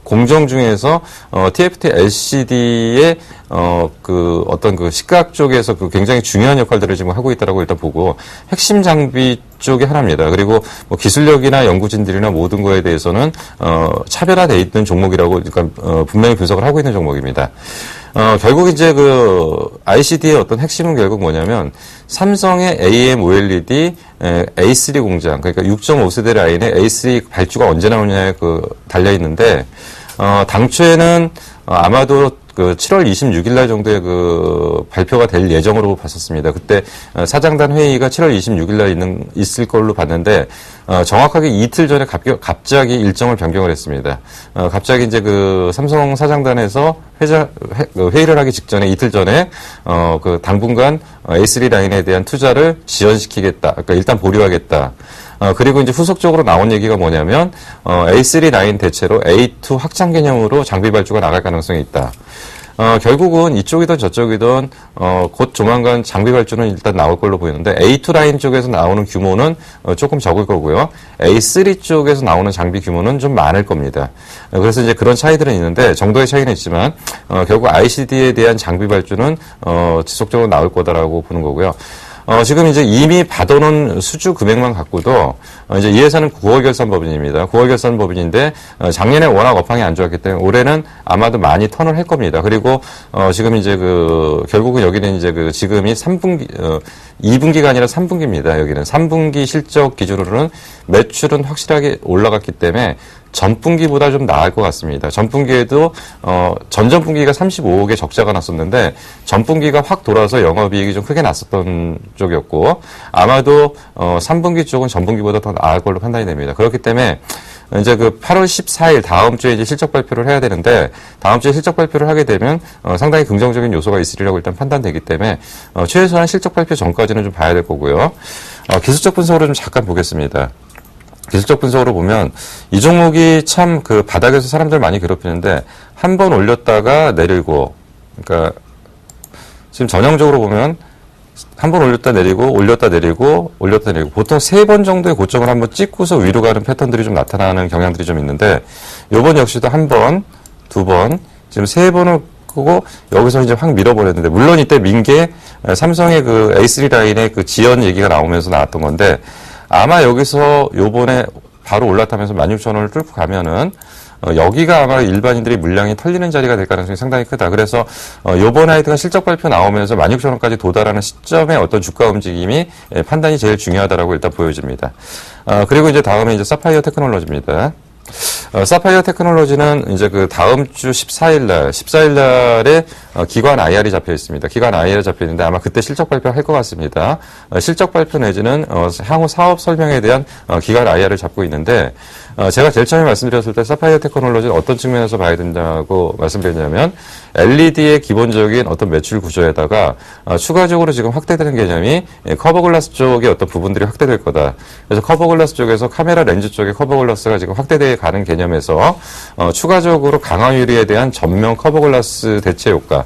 공정 중에서 TFT LCD의 어떤 시각 쪽에서 굉장히 중요한 역할들을 지금 하고 있다라고 일단 보고 핵심 장비 쪽이 하나입니다. 그리고 기술력이나 연구진들이나 모든 거에 대해서는 차별화되어 있는 종목이라고 그러니까 분명히 분석을 하고 있는 종목입니다. 결국 이제 ICD의 어떤 핵심은 결국 뭐냐면 삼성의 AM OLED A3 공장 그러니까 6.5세대 라인에 A3 발주가 언제 나오냐에 달려 있는데 당초에는 아마도 7월 26일 날 정도에 발표가 될 예정으로 봤었습니다. 그때 사장단 회의가 7월 26일 날 있을 걸로 봤는데 정확하게 이틀 전에 갑자기 일정을 변경을 했습니다. 갑자기 이제 삼성 사장단에서 회의를 하기 직전에 이틀 전에 당분간 A3 라인에 대한 투자를 지연시키겠다. 그러니까 일단 보류하겠다. 그리고 이제 후속적으로 나온 얘기가 뭐냐면 A3 라인 대체로 A2 확장 개념으로 장비 발주가 나갈 가능성이 있다. 결국은 이쪽이든 저쪽이든 곧 조만간 장비 발주는 일단 나올 걸로 보이는데 A2 라인 쪽에서 나오는 규모는 조금 적을 거고요. A3 쪽에서 나오는 장비 규모는 좀 많을 겁니다. 그래서 이제 그런 차이들은 있는데 정도의 차이는 있지만 결국 ICD에 대한 장비 발주는 지속적으로 나올 거다라고 보는 거고요. 지금 이제 이미 받아놓은 수주 금액만 갖고도 이제 이 회사는 9월 결산 법인입니다. 9월 결산 법인인데 작년에 워낙 업황이 안 좋았기 때문에 올해는 아마도 많이 턴을 할 겁니다. 그리고 지금 이제 결국은 여기는 이제 지금이 3분기 2분기가 아니라 3분기입니다. 여기는 3분기 실적 기준으로는 매출은 확실하게 올라갔기 때문에 전분기보다 좀 나을 것 같습니다. 전분기에도 전전분기가 35억의 적자가 났었는데 전분기가 확 돌아서 영업이익이 좀 크게 났었던 쪽이었고 아마도 3분기 쪽은 전분기보다 더 나을 걸로 판단이 됩니다. 그렇기 때문에 이제 8월 14일 다음 주에 이제 실적 발표를 해야 되는데 다음 주에 실적 발표를 하게 되면 상당히 긍정적인 요소가 있으리라고 일단 판단되기 때문에 최소한 실적 발표 전까지는 좀 봐야 될 거고요. 기술적 분석으로 좀 잠깐 보겠습니다. 기술적 분석으로 보면 이 종목이 참 바닥에서 사람들 많이 괴롭히는데 한 번 올렸다가 내리고 그러니까 지금 전형적으로 보면 한 번 올렸다 내리고 올렸다 내리고 올렸다 내리고 보통 3번 정도의 고점을 한번 찍고서 위로 가는 패턴들이 좀 나타나는 경향들이 좀 있는데 요번 역시도 한 번, 2번 지금 3번을 끄고 여기서 이제 확 밀어버렸는데 물론 이때 민 게 삼성의 A3 라인의 지연 얘기가 나오면서 나왔던 건데 아마 여기서 요번에 바로 올라타면서 16,000원을 뚫고 가면은 여기가 아마 일반인들이 물량이 털리는 자리가 될 가능성이 상당히 크다. 그래서 요번 하여튼간 실적 발표 나오면서 16,000원까지 도달하는 시점의 어떤 주가 움직임이 판단이 제일 중요하다라고 일단 보여집니다. 그리고 이제 다음에 이제 사파이어 테크놀로지입니다. 사파이어 테크놀로지는 이제 다음 주 14일 날에 기관 IR이 잡혀 있습니다. 기관 IR이 잡혀 있는데 아마 그때 실적 발표 할 것 같습니다. 실적 발표 내지는 향후 사업 설명에 대한 기관 IR을 잡고 있는데 제가 제일 처음에 말씀드렸을 때 사파이어 테크놀로지는 어떤 측면에서 봐야 된다고 말씀드렸냐면 LED의 기본적인 어떤 매출 구조에다가 추가적으로 지금 확대되는 개념이 커버글라스 쪽의 어떤 부분들이 확대될 거다. 그래서 커버글라스 쪽에서 카메라 렌즈 쪽의 커버글라스가 지금 확대되어 가는 개념에서 추가적으로 강화 유리에 대한 전면 커버글라스 대체 효과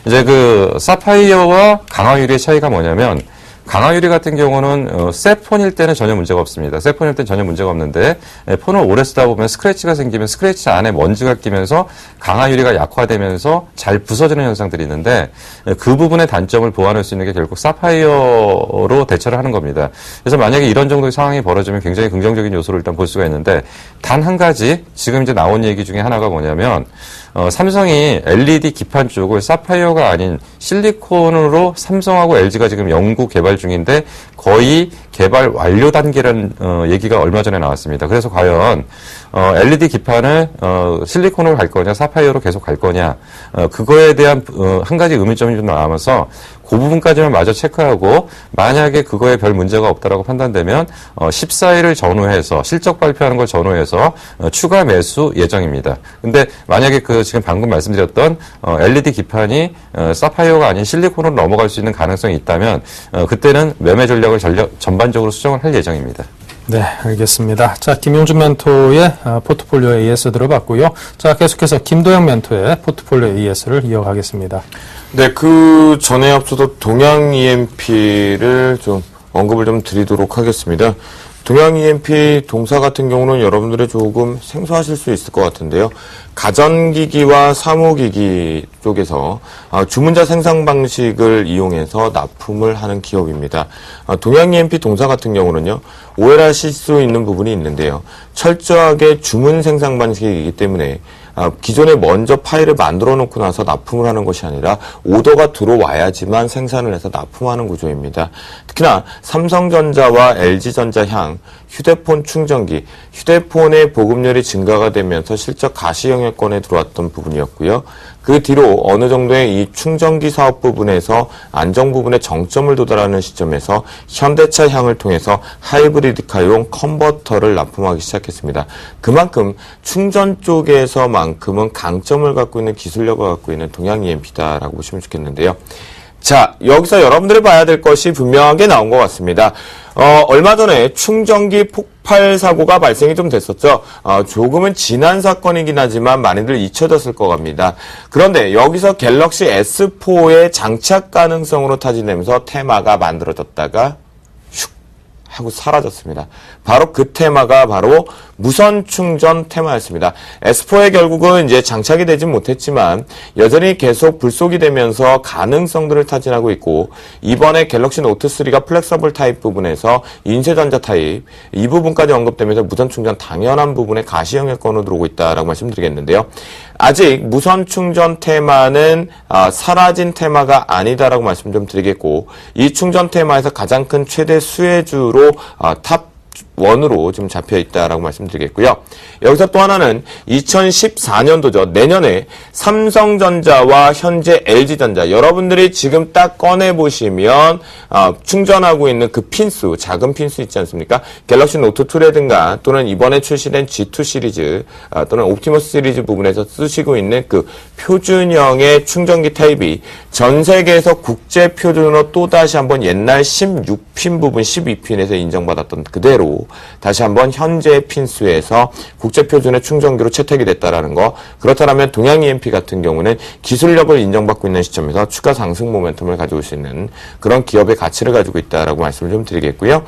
이제 그 사파이어와 강화유리의 차이가 뭐냐면 강화유리 같은 경우는 새 폰일 때는 전혀 문제가 없습니다. 새 폰일 때는 전혀 문제가 없는데 폰을 오래 쓰다 보면 스크래치가 생기면 스크래치 안에 먼지가 끼면서 강화유리가 약화되면서 잘 부서지는 현상들이 있는데 그 부분의 단점을 보완할 수 있는 게 결국 사파이어로 대처를 하는 겁니다. 그래서 만약에 이런 정도의 상황이 벌어지면 굉장히 긍정적인 요소를 일단 볼 수가 있는데 단 한 가지 지금 이제 나온 얘기 중에 하나가 뭐냐면 삼성이 LED 기판 쪽을 사파이어가 아닌 실리콘으로 삼성하고 LG가 지금 연구 개발 중인데 거의 개발 완료 단계라는 얘기가 얼마 전에 나왔습니다. 그래서 과연 LED 기판을 실리콘으로 갈 거냐 사파이어로 계속 갈 거냐 그거에 대한 한 가지 의문점이 좀 남아서 그 부분까지만 마저 체크하고 만약에 그거에 별 문제가 없다라고 판단되면 14일을 전후해서 실적 발표하는 걸 전후해서 추가 매수 예정입니다. 근데 만약에 그 지금 방금 말씀드렸던 LED 기판이 사파이어가 아닌 실리콘으로 넘어갈 수 있는 가능성이 있다면 그때는 매매 전략을 전반적으로 수정을 할 예정입니다. 네, 알겠습니다. 자, 김용준 멘토의 포트폴리오 AS 들어봤고요. 자, 계속해서 김도영 멘토의 포트폴리오 AS를 이어가겠습니다. 네, 그 전에 앞서서 동양 EMP를 좀 언급을 좀 드리도록 하겠습니다. 동양 EMP 동사 같은 경우는 여러분들이 조금 생소하실 수 있을 것 같은데요. 가전기기와 사무기기 쪽에서 주문자 생산 방식을 이용해서 납품을 하는 기업입니다. 동양 EMP 동사 같은 경우는요, 오해하실 수 있는 부분이 있는데요. 철저하게 주문 생산 방식이기 때문에 기존에 먼저 파일을 만들어 놓고 나서 납품을 하는 것이 아니라 오더가 들어와야지만 생산을 해서 납품하는 구조입니다. 특히나 삼성전자와 LG전자 향 휴대폰 충전기, 휴대폰의 보급률이 증가가 되면서 실적 가시 영역권에 들어왔던 부분이었고요. 그 뒤로 어느 정도의 이 충전기 사업 부분에서 안정 부분의 정점을 도달하는 시점에서 현대차 향을 통해서 하이브리드카용 컨버터를 납품하기 시작했습니다. 그만큼 충전 쪽에서만큼은 강점을 갖고 있는 기술력을 갖고 있는 동양 EMP다라고 보시면 좋겠는데요. 자, 여기서 여러분들이 봐야 될 것이 분명하게 나온 것 같습니다. 얼마 전에 충전기 폭발 사고가 발생이 좀 됐었죠. 조금은 지난 사건이긴 하지만 많이들 잊혀졌을 것 같습니다. 그런데 여기서 갤럭시 S4의 장착 가능성으로 타진되면서 테마가 만들어졌다가 슉 하고 사라졌습니다. 바로 그 테마가 바로 무선 충전 테마였습니다. S4에 결국은 이제 장착이 되진 못했지만 여전히 계속 불속이 되면서 가능성들을 타진하고 있고, 이번에 갤럭시 노트 3가 플렉서블 타입 부분에서 인쇄전자 타입 이 부분까지 언급되면서 무선 충전 당연한 부분에 가시 영역권으로 들어오고 있다라고 말씀드리겠는데요. 아직 무선 충전 테마는 사라진 테마가 아니다라고 말씀 좀 드리겠고, 이 충전 테마에서 가장 큰 최대 수혜주로 탑 1으로 지금 잡혀 있다라고 말씀드리겠고요. 여기서 또 하나는 2014년도죠. 내년에 삼성전자와 현재 LG전자, 여러분들이 지금 딱 꺼내보시면 충전하고 있는 그 핀수, 작은 핀수 있지 않습니까? 갤럭시 노트 2라든가 또는 이번에 출시된 G2 시리즈 또는 옵티머스 시리즈 부분에서 쓰시고 있는 그 표준형의 충전기 타입이 전 세계에서 국제 표준으로 또다시 한번 옛날 16핀 부분 12핀에서 인정받았던 그대로 다시 한번 현재 핀수에서 국제표준의 충전기로 채택이 됐다라는 거. 그렇다면 동양 EMP 같은 경우는 기술력을 인정받고 있는 시점에서 추가 상승 모멘텀을 가져올 수 있는 그런 기업의 가치를 가지고 있다라고 말씀을 좀 드리겠고요.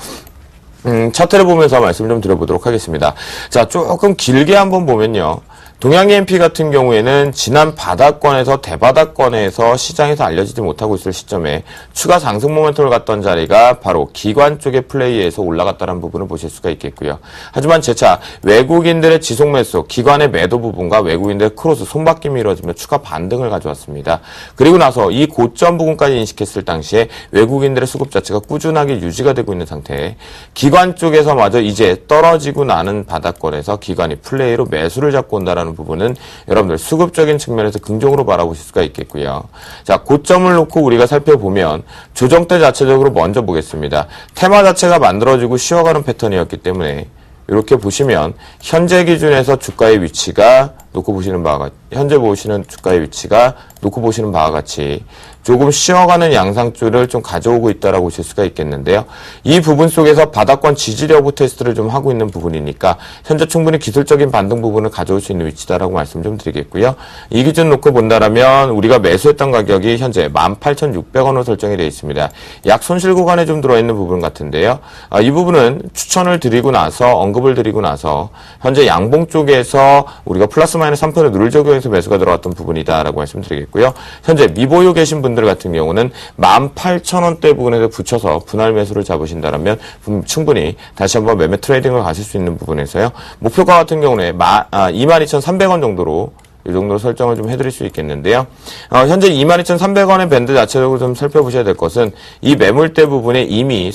차트를 보면서 말씀을 좀 드려보도록 하겠습니다. 자, 조금 길게 한번 보면요. 동양 EMP 같은 경우에는 지난 바닥권에서 대바닥권에서 시장에서 알려지지 못하고 있을 시점에 추가 상승 모멘텀을 갖던 자리가 바로 기관 쪽의 플레이에서 올라갔다는 부분을 보실 수가 있겠고요. 하지만 재차 외국인들의 지속 매수, 기관의 매도 부분과 외국인들의 크로스, 손바뀜이 이루어지며 추가 반등을 가져왔습니다. 그리고 나서 이 고점 부분까지 인식했을 당시에 외국인들의 수급 자체가 꾸준하게 유지가 되고 있는 상태에 기관 쪽에서마저 이제 떨어지고 나는 바닥권에서 기관이 플레이로 매수를 잡고 온다는 부분은 여러분들 수급적인 측면에서 긍정으로 바라보실 수가 있겠고요. 자, 고점을 놓고 우리가 살펴보면 조정대 자체적으로 먼저 보겠습니다. 테마 자체가 만들어지고 쉬어가는 패턴이었기 때문에 이렇게 보시면 현재 기준에서 주가의 위치가 놓고 보시는 바가 현재 보시는 주가의 위치가 놓고 보시는 바와 같이 조금 쉬어가는 양상줄을 좀 가져오고 있다라고 보실 수가 있겠는데요. 이 부분 속에서 바닥권 지지 여부 테스트를 좀 하고 있는 부분이니까 현재 충분히 기술적인 반등 부분을 가져올 수 있는 위치다라고 말씀 좀 드리겠고요. 이 기준 놓고 본다라면 우리가 매수했던 가격이 현재 18,600원으로 설정이 되어 있습니다. 약 손실 구간에 좀 들어있는 부분 같은데요. 이 부분은 추천을 드리고 나서 언급을 드리고 나서 현재 양봉 쪽에서 우리가 플러스 마이너스 3% 누를 적용해서 매수가 들어왔던 부분이다라고 말씀드리겠고요. 현재 미보유 계신 분들 같은 경우는 18,000원대 부분에서 붙여서 분할 매수를 잡으신다면 충분히 다시 한번 매매 트레이딩을 가실 수 있는 부분에서요. 목표가 같은 경우는 22,300원 정도로 이 정도로 설정을 좀 해드릴 수 있겠는데요. 현재 22,300원의 밴드 자체적으로 좀 살펴보셔야 될 것은 이 매물대 부분에 이미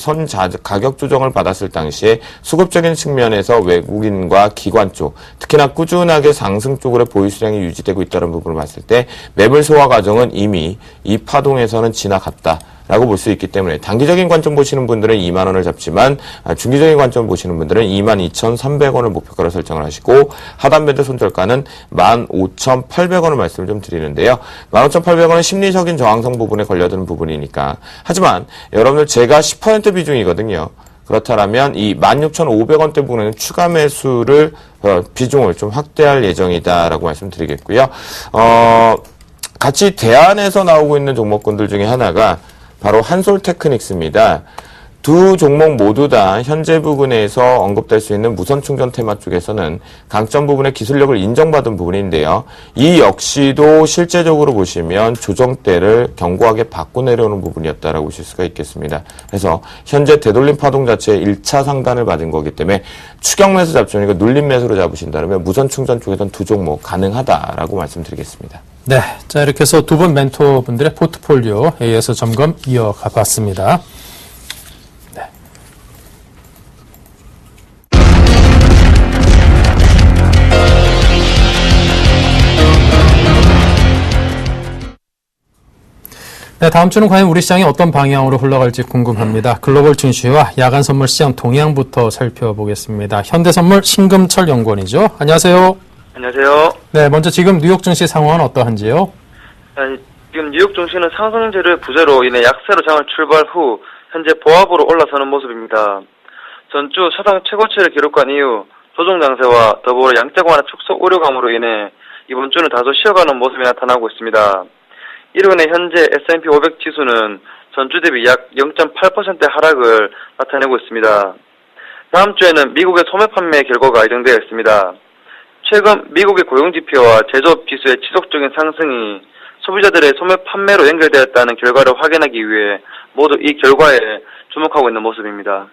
가격 조정을 받았을 당시에 수급적인 측면에서 외국인과 기관 쪽, 특히나 꾸준하게 상승 쪽으로 보유 수량이 유지되고 있다는 부분을 봤을 때 매물 소화 과정은 이미 이 파동에서는 지나갔다. 라고 볼 수 있기 때문에 단기적인 관점 보시는 분들은 2만 원을 잡지만 중기적인 관점 보시는 분들은 22,300원을 목표가로 설정을 하시고 하단밴드 손절가는 15,800원을 말씀을 좀 드리는데요. 15,800원은 심리적인 저항성 부분에 걸려드는 부분이니까 하지만 여러분들 제가 10% 비중이거든요. 그렇다면 이 16,500원대 부분에는 추가 매수를 비중을 좀 확대할 예정이다라고 말씀드리겠고요. 같이 대안에서 나오고 있는 종목군들 중에 하나가 바로 한솔테크닉스입니다. 두 종목 모두 다 현재 부분에서 언급될 수 있는 무선 충전 테마 쪽에서는 강점 부분의 기술력을 인정받은 부분인데요. 이 역시도 실제적으로 보시면 조정대를 견고하게 받고 내려오는 부분이었다라고 보실 수가 있겠습니다. 그래서 현재 되돌림 파동 자체의 1차 상단을 받은 거기 때문에 추격 매수 잡으니까 눌림 매수로 잡으신다면 무선 충전 쪽에서는 두 종목 가능하다라고 말씀드리겠습니다. 네, 자 이렇게 해서 두 분 멘토분들의 포트폴리오 AS 점검 이어가 봤습니다. 네, 다음 주는 과연 우리 시장이 어떤 방향으로 흘러갈지 궁금합니다. 글로벌 증시와 야간 선물 시장 동향부터 살펴보겠습니다. 현대선물 신금철 연구원이죠. 안녕하세요. 안녕하세요. 네, 먼저 지금 뉴욕 증시 상황은 어떠한지요? 지금 뉴욕 증시는 상승세를 부재로 인해 약세로 장을 출발 후 현재 보합으로 올라서는 모습입니다. 전주 사상 최고치를 기록한 이후 조정 장세와 더불어 양적 완화 축소 우려감으로 인해 이번 주는 다소 쉬어가는 모습이 나타나고 있습니다. 이로 인해 현재 S&P 500 지수는 전주 대비 약 0.8%의 하락을 나타내고 있습니다. 다음 주에는 미국의 소매 판매 결과가 예정되어 있습니다. 최근 미국의 고용지표와 제조업 지수의 지속적인 상승이 소비자들의 소매 판매로 연결되었다는 결과를 확인하기 위해 모두 이 결과에 주목하고 있는 모습입니다.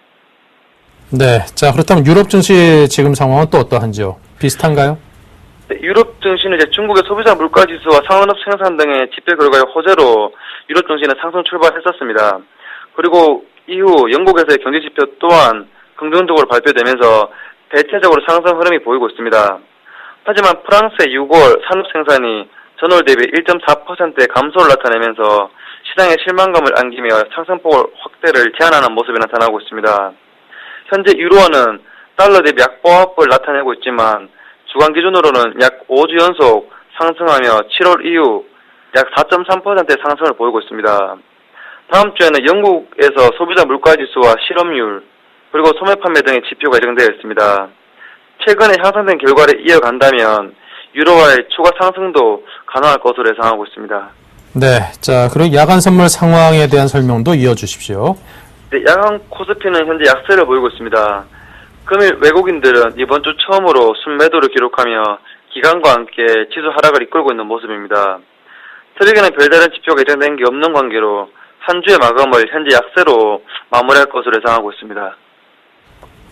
네, 자 그렇다면 유럽 증시 지금 상황은 또 어떠한지요? 비슷한가요? 네, 유럽 증시는 이제 중국의 소비자 물가 지수와 산업 생산 등의 지표 결과의 호재로 유럽 증시는 상승 출발했었습니다. 그리고 이후 영국에서의 경제 지표 또한 긍정적으로 발표되면서 대체적으로 상승 흐름이 보이고 있습니다. 하지만 프랑스의 6월 산업 생산이 전월 대비 1.4%의 감소를 나타내면서 시장의 실망감을 안기며 상승폭 확대를 제한하는 모습이 나타나고 있습니다. 현재 유로화는 달러 대비 약보합을 나타내고 있지만 주간 기준으로는 약 5주 연속 상승하며 7월 이후 약 4.3%의 상승을 보이고 있습니다. 다음 주에는 영국에서 소비자 물가지수와 실업률, 그리고 소매 판매 등의 지표가 예정되어 있습니다. 최근에 향상된 결과를 이어간다면 유로화의 추가 상승도 가능할 것으로 예상하고 있습니다. 네, 자 그리고 야간 선물 상황에 대한 설명도 이어주십시오. 네, 야간 코스피는 현재 약세를 보이고 있습니다. 금일 외국인들은 이번 주 처음으로 순매도를 기록하며 기간과 함께 지수 하락을 이끌고 있는 모습입니다. 트릭에는 별다른 지표가 예정된 게 없는 관계로 한 주의 마감을 현재 약세로 마무리할 것으로 예상하고 있습니다.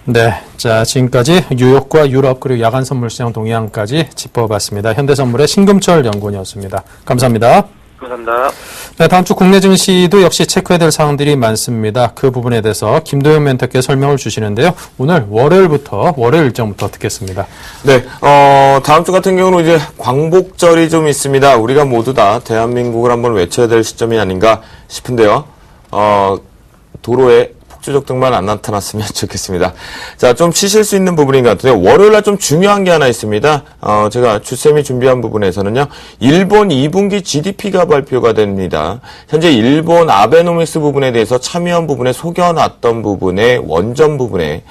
네, 자 지금까지 뉴욕과 유럽 그리고 야간 선물 시장 동향까지 짚어봤습니다. 현대선물의 신금철 연구원이었습니다. 감사합니다. 감사합니다. 네, 다음 주 국내 증시도 역시 체크해야 될 사항들이 많습니다. 그 부분에 대해서 김도현 멘토께 설명을 주시는데요. 오늘 월요일 일정부터 듣겠습니다. 네, 다음 주 같은 경우는 이제 광복절이 좀 있습니다. 우리가 모두 다 대한민국을 한번 외쳐야 될 시점이 아닌가 싶은데요. 도로에 악주족들만 안 나타났으면 좋겠습니다. 자, 좀 치실 수 있는 부분인 것 같은데 월요일날 좀 중요한 게 하나 있습니다. 제가 주쌤이 준비한 부분에서는요. 일본 2분기 GDP가 발표가 됩니다. 현재 일본 아베노믹스 부분에 대해서 참여한 부분에 속여놨던 부분의 원전 부분에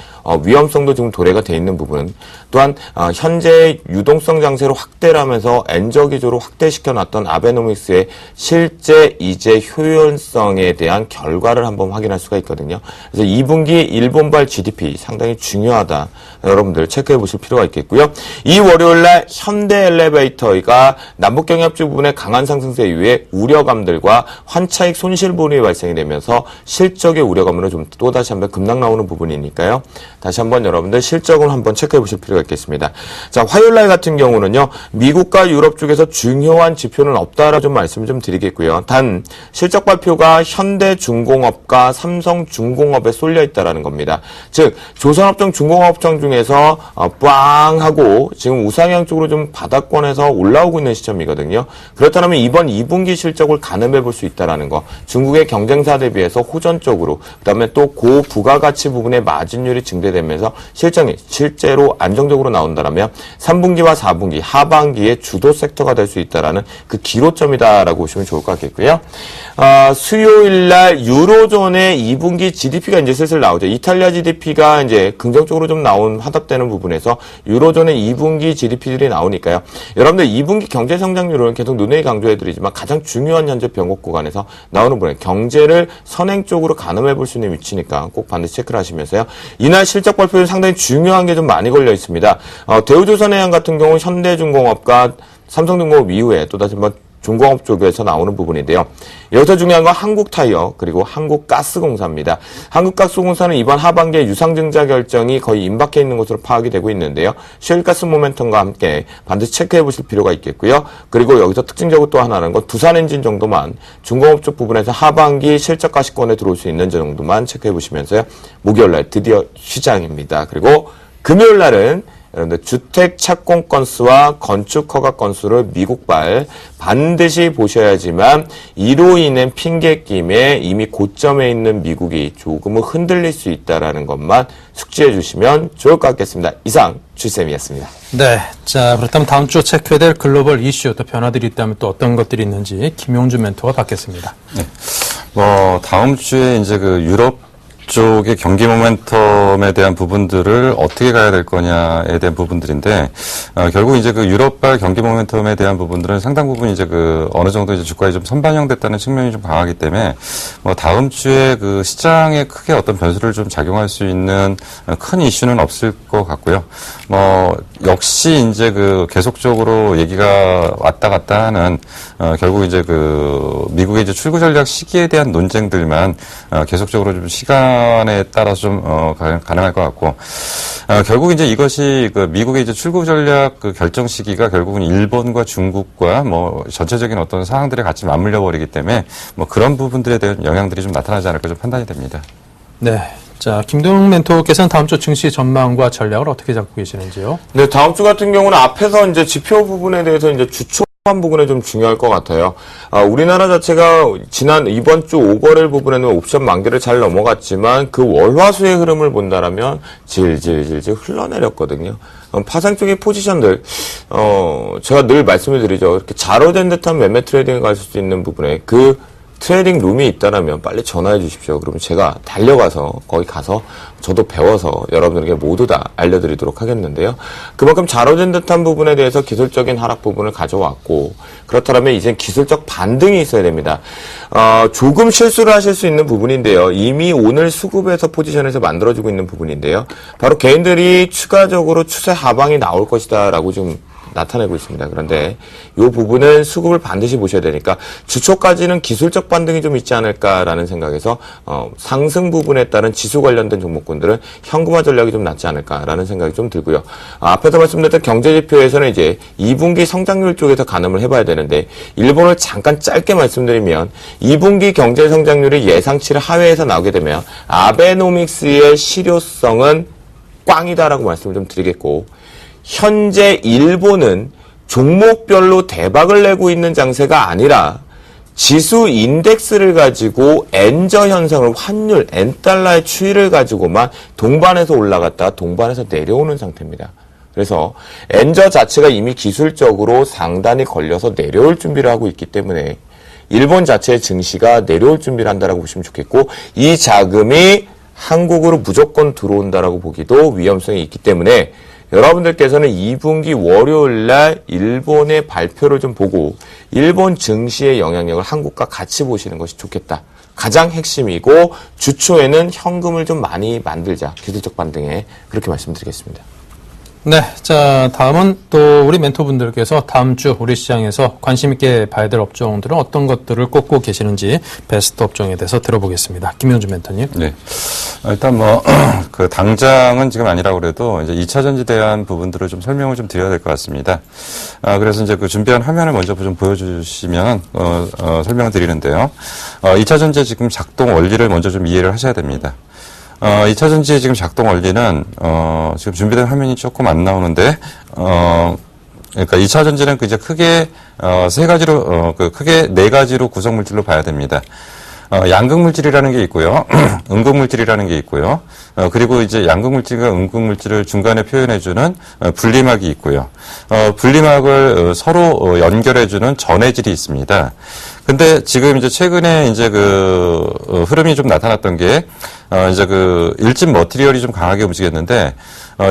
위험성도 지금 도래가 돼 있는 부분, 또한 현재 유동성 장세로 확대를 하면서 엔저 기조로 확대시켜놨던 아베노믹스의 실제 이제 효율성에 대한 결과를 한번 확인할 수가 있거든요. 그래서 2분기 일본발 GDP 상당히 중요하다. 여러분들 체크해 보실 필요가 있겠고요. 이 월요일날 현대 엘리베이터가 남북경협주 부분의 강한 상승세 이후에 우려감들과 환차익 손실분이 발생이 되면서 실적의 우려감으로 좀 또다시 한번 급락 나오는 부분이니까요. 다시 한번 여러분들 실적을 한번 체크해 보실 필요가 있겠습니다. 자, 화요일날 같은 경우는요. 미국과 유럽 쪽에서 중요한 지표는 없다라고 좀 말씀을 좀 드리겠고요. 단 실적 발표가 현대중공업과 삼성중공업에 쏠려 있다라는 겁니다. 즉 조선업종 중공업종 중에서 빵 하고 지금 우상향 쪽으로 좀 바닥권에서 올라오고 있는 시점이거든요. 그렇다면 이번 2분기 실적을 가늠해 볼 수 있다라는 거. 중국의 경쟁사 대비해서 호전적으로, 그다음에 또 고부가가치 부분의 마진율이 증대되면서 실적이 실제로 안정적으로 나온다라면 3분기와 4분기 하반기의 주도 섹터가 될 수 있다라는 그 기로점이다라고 보시면 좋을 것 같겠고요. 수요일날 유로존의 2분기 GDP가 이제 슬슬 나오죠. 이탈리아 GDP가 이제 긍정적으로 좀 나온 화답되는 부분에서 유로존의 2분기 GDP들이 나오니까요. 여러분들 2분기 경제 성장률은 계속 누누이 강조해드리지만 가장 중요한 현재 변곡 구간에서 나오는 부분, 경제를 선행 쪽으로 가늠해 볼 수 있는 위치니까 꼭 반드시 체크를 하시면서요. 이날 실적 발표는 상당히 중요한 게 좀 많이 걸려 있습니다. 대우조선해양 같은 경우 현대중공업과 삼성중공업 이후에 또다시 한번 중공업 쪽에서 나오는 부분인데요. 여기서 중요한 건 한국타이어 그리고 한국가스공사입니다. 한국가스공사는 이번 하반기에 유상증자 결정이 거의 임박해 있는 것으로 파악이 되고 있는데요. 셰일가스 모멘텀과 함께 반드시 체크해 보실 필요가 있겠고요. 그리고 여기서 특징적으로 또 하나는 건 두산엔진 정도만 중공업 쪽 부분에서 하반기 실적 가시권에 들어올 수 있는 정도만 체크해 보시면서요. 목요일날 드디어 시장입니다. 그리고 금요일날은 여러분들 주택 착공 건수와 건축 허가 건수를 미국발 반드시 보셔야지만 이로 인한 핑계 김에 이미 고점에 있는 미국이 조금은 흔들릴 수 있다라는 것만 숙지해 주시면 좋을 것 같겠습니다. 이상 주쌤이었습니다. 네, 자 그렇다면 다음 주 체크해야 될 글로벌 이슈 또 변화들이 있다면 또 어떤 것들이 있는지 김용준 멘토가 받겠습니다. 네, 다음 주에 이제 그 유럽 쪽의 경기 모멘텀에 대한 부분들을 어떻게 가야 될 거냐에 대한 부분들인데, 결국 이제 그 유럽발 경기 모멘텀에 대한 부분들은 상당 부분 이제 그 어느 정도 이제 주가에 좀 선반영됐다는 측면이 좀 강하기 때문에, 다음 주에 그 시장에 크게 어떤 변수를 좀 작용할 수 있는 큰 이슈는 없을 것 같고요. 역시 이제 그 계속적으로 얘기가 왔다 갔다 하는, 결국 이제 그 미국의 이제 출구 전략 시기에 대한 논쟁들만 계속적으로 좀 시간에 따라서 좀 가능할 것 같고, 결국 이제 이것이 그 미국의 이제 출구 전략 그 결정 시기가 결국은 일본과 중국과 전체적인 어떤 상황들에 같이 맞물려 버리기 때문에 그런 부분들에 대한 영향들이 좀 나타나지 않을까 좀 판단이 됩니다. 네. 자, 김동욱 멘토께서는 다음 주 증시 전망과 전략을 어떻게 잡고 계시는지요? 네, 다음 주 같은 경우는 앞에서 이제 지표 부분에 대해서 이제 주초한 부분에 좀 중요할 것 같아요. 우리나라 자체가 이번 주 5거래일 부분에는 옵션 만기를 잘 넘어갔지만 그 월화수의 흐름을 본다라면 질질질질 흘러내렸거든요. 파생 쪽의 포지션들, 제가 늘 말씀을 드리죠. 이렇게 자로된 듯한 매매 트레이딩을 갈 수 있는 부분에 그 트레이딩 룸이 있다라면 빨리 전화해 주십시오. 그러면 제가 달려가서 거기 가서 저도 배워서 여러분들에게 모두 다 알려드리도록 하겠는데요. 그만큼 자로된 듯한 부분에 대해서 기술적인 하락 부분을 가져왔고, 그렇다면 이제 기술적 반등이 있어야 됩니다. 조금 실수를 하실 수 있는 부분인데요. 이미 오늘 수급에서 포지션에서 만들어지고 있는 부분인데요. 바로 개인들이 추가적으로 추세 하방이 나올 것이다 라고 좀 나타내고 있습니다. 그런데 이 부분은 수급을 반드시 보셔야 되니까 주초까지는 기술적 반등이 좀 있지 않을까라는 생각에서 상승 부분에 따른 지수 관련된 종목군들은 현금화 전략이 좀 낫지 않을까라는 생각이 좀 들고요. 앞에서 말씀드렸던 경제지표에서는 이제 2분기 성장률 쪽에서 가늠을 해봐야 되는데, 일본을 잠깐 짧게 말씀드리면 2분기 경제 성장률이 예상치를 하회해서 나오게 되면 아베노믹스의 실효성은 꽝이다라고 말씀을 좀 드리겠고, 현재 일본은 종목별로 대박을 내고 있는 장세가 아니라 지수 인덱스를 가지고 엔저 현상을 환율, 엔달러의 추이를 가지고만 동반해서 올라갔다가 동반해서 내려오는 상태입니다. 그래서 엔저 자체가 이미 기술적으로 상단이 걸려서 내려올 준비를 하고 있기 때문에 일본 자체의 증시가 내려올 준비를 한다라고 보시면 좋겠고, 이 자금이 한국으로 무조건 들어온다라고 보기도 위험성이 있기 때문에 여러분들께서는 2분기 월요일 날 일본의 발표를 좀 보고 일본 증시의 영향력을 한국과 같이 보시는 것이 좋겠다. 가장 핵심이고 주초에는 현금을 좀 많이 만들자. 기술적 반등에 그렇게 말씀드리겠습니다. 네, 자 다음은 또 우리 멘토분들께서 다음 주 우리 시장에서 관심 있게 봐야 될 업종들은 어떤 것들을 꼽고 계시는지 베스트 업종에 대해서 들어보겠습니다. 김영준 멘토님. 네, 일단 뭐 그 당장은 지금 아니라고 그래도 이제 2차 전지에 대한 부분들을 좀 설명을 좀 드려야 될 것 같습니다. 그래서 이제 그 준비한 화면을 먼저 좀 보여주시면 설명을 드리는데요. 2차 전지의 지금 작동 원리를 먼저 좀 이해를 하셔야 됩니다. 2차 전지의 지금 작동 원리는, 지금 준비된 화면이 조금 안 나오는데, 그러니까 2차 전지는 이제 크게, 세 가지로, 크게 네 가지로 구성 물질로 봐야 됩니다. 양극 물질이라는 게 있고요. 음극 물질이라는 게 있고요. 그리고 이제 양극 물질과 음극 물질을 중간에 표현해주는 분리막이 있고요. 분리막을 서로 연결해주는 전해질이 있습니다. 근데 지금 이제 최근에 이제 흐름이 좀 나타났던 게, 이제 일진 머티리얼이 좀 강하게 움직였는데,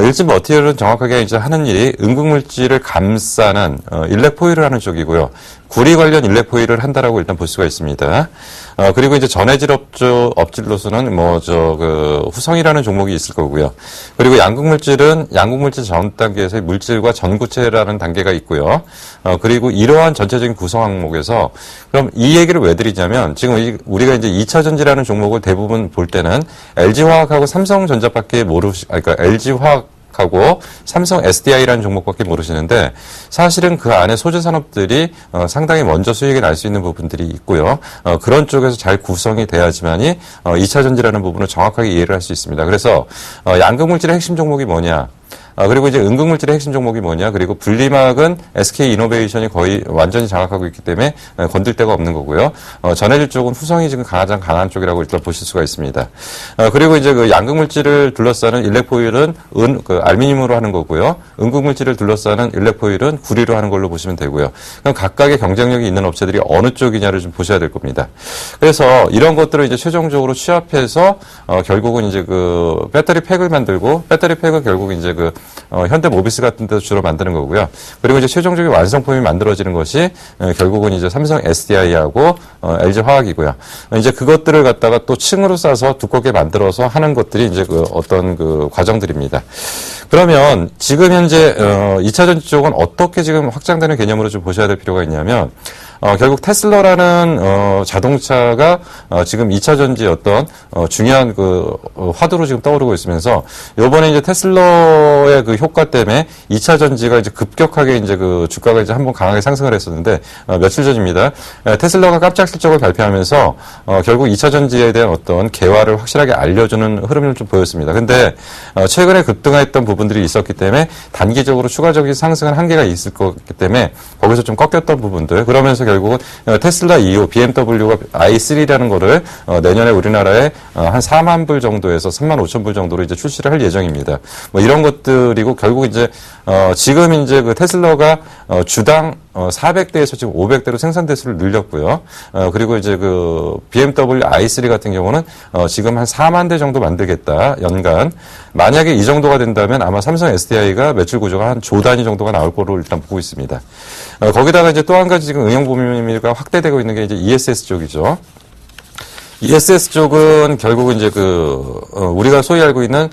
일진 머티리얼은 정확하게 이제 하는 일이 음극 물질을 감싸는, 일렉 포일을 하는 쪽이고요. 구리 관련 일렉 포일을 한다라고 일단 볼 수가 있습니다. 그리고 이제 전해질 업질로서는 후성이라는 종목이 있을 거고요. 그리고 양극 물질은 양극 물질 전 단계에서의 물질과 전구체라는 단계가 있고요. 그리고 이러한 전체적인 구성 항목에서 그럼 이 얘기를 왜 드리냐면 지금 우리가 이제 2차 전지라는 종목을 대부분 볼 때는 LG화학하고 삼성전자밖에 그러니까 LG화학하고 삼성 SDI라는 종목밖에 모르시는데 사실은 그 안에 소재 산업들이 상당히 먼저 수익이 날 수 있는 부분들이 있고요. 그런 쪽에서 잘 구성이 돼야지만이 2차 전지라는 부분을 정확하게 이해를 할 수 있습니다. 그래서 양극 물질의 핵심 종목이 뭐냐? 그리고 이제 음극 물질의 핵심 종목이 뭐냐? 그리고 분리막은 SK 이노베이션이 거의 완전히 장악하고 있기 때문에 건들 데가 없는 거고요. 전해질 쪽은 후성이 지금 가장 강한 쪽이라고 일단 보실 수가 있습니다. 그리고 이제 양극 물질을 둘러싸는 일렉포일은 알루미늄으로 하는 거고요. 음극 물질을 둘러싸는 일렉포일은 구리로 하는 걸로 보시면 되고요. 그럼 각각의 경쟁력이 있는 업체들이 어느 쪽이냐를 좀 보셔야 될 겁니다. 그래서 이런 것들을 이제 최종적으로 취합해서 결국은 이제 배터리 팩을 만들고 배터리 팩을 결국 이제 현대 모비스 같은 데서 주로 만드는 거고요. 그리고 이제 최종적인 완성품이 만들어지는 것이 결국은 이제 삼성 SDI하고 LG 화학이고요. 이제 그것들을 갖다가 또 층으로 싸서 두껍게 만들어서 하는 것들이 이제 어떤 과정들입니다. 그러면 지금 현재 2차 전지 쪽은 어떻게 지금 확장되는 개념으로 좀 보셔야 될 필요가 있냐면 결국 테슬라라는 자동차가 지금 2차 전지의 어떤 중요한 화두로 지금 떠오르고 있으면서 요번에 이제 테슬라의 효과 때문에 2차 전지가 이제 급격하게 이제 주가가 이제 한번 강하게 상승을 했었는데 며칠 전입니다. 테슬라가 깜짝 실적을 발표하면서 결국 2차 전지에 대한 어떤 개화를 확실하게 알려주는 흐름을 좀 보였습니다. 근데 최근에 급등했던 부분들이 있었기 때문에 단기적으로 추가적인 상승은 한계가 있을 거기 때문에 거기서 좀 꺾였던 부분들 그러면서 결국은 테슬라 이후 BMW가 i3라는 거를 내년에 우리나라에 한 4만 불 정도에서 3만 5천 불 정도로 이제 출시를 할 예정입니다. 뭐 이런 것들이고 결국 이제 지금 이제 테슬라가 주당 400대에서 지금 500대로 생산 대수를 늘렸고요. 그리고 이제 BMW i3 같은 경우는 지금 한 4만 대 정도 만들겠다 연간. 만약에 이 정도가 된다면 아마 삼성 SDI가 매출 구조가 한 조 단위 정도가 나올 거로 일단 보고 있습니다. 거기다가 이제 또 한 가지 지금 응용 범위가 확대되고 있는 게 이제 ESS 쪽이죠. ESS 쪽은 결국은 이제 우리가 소위 알고 있는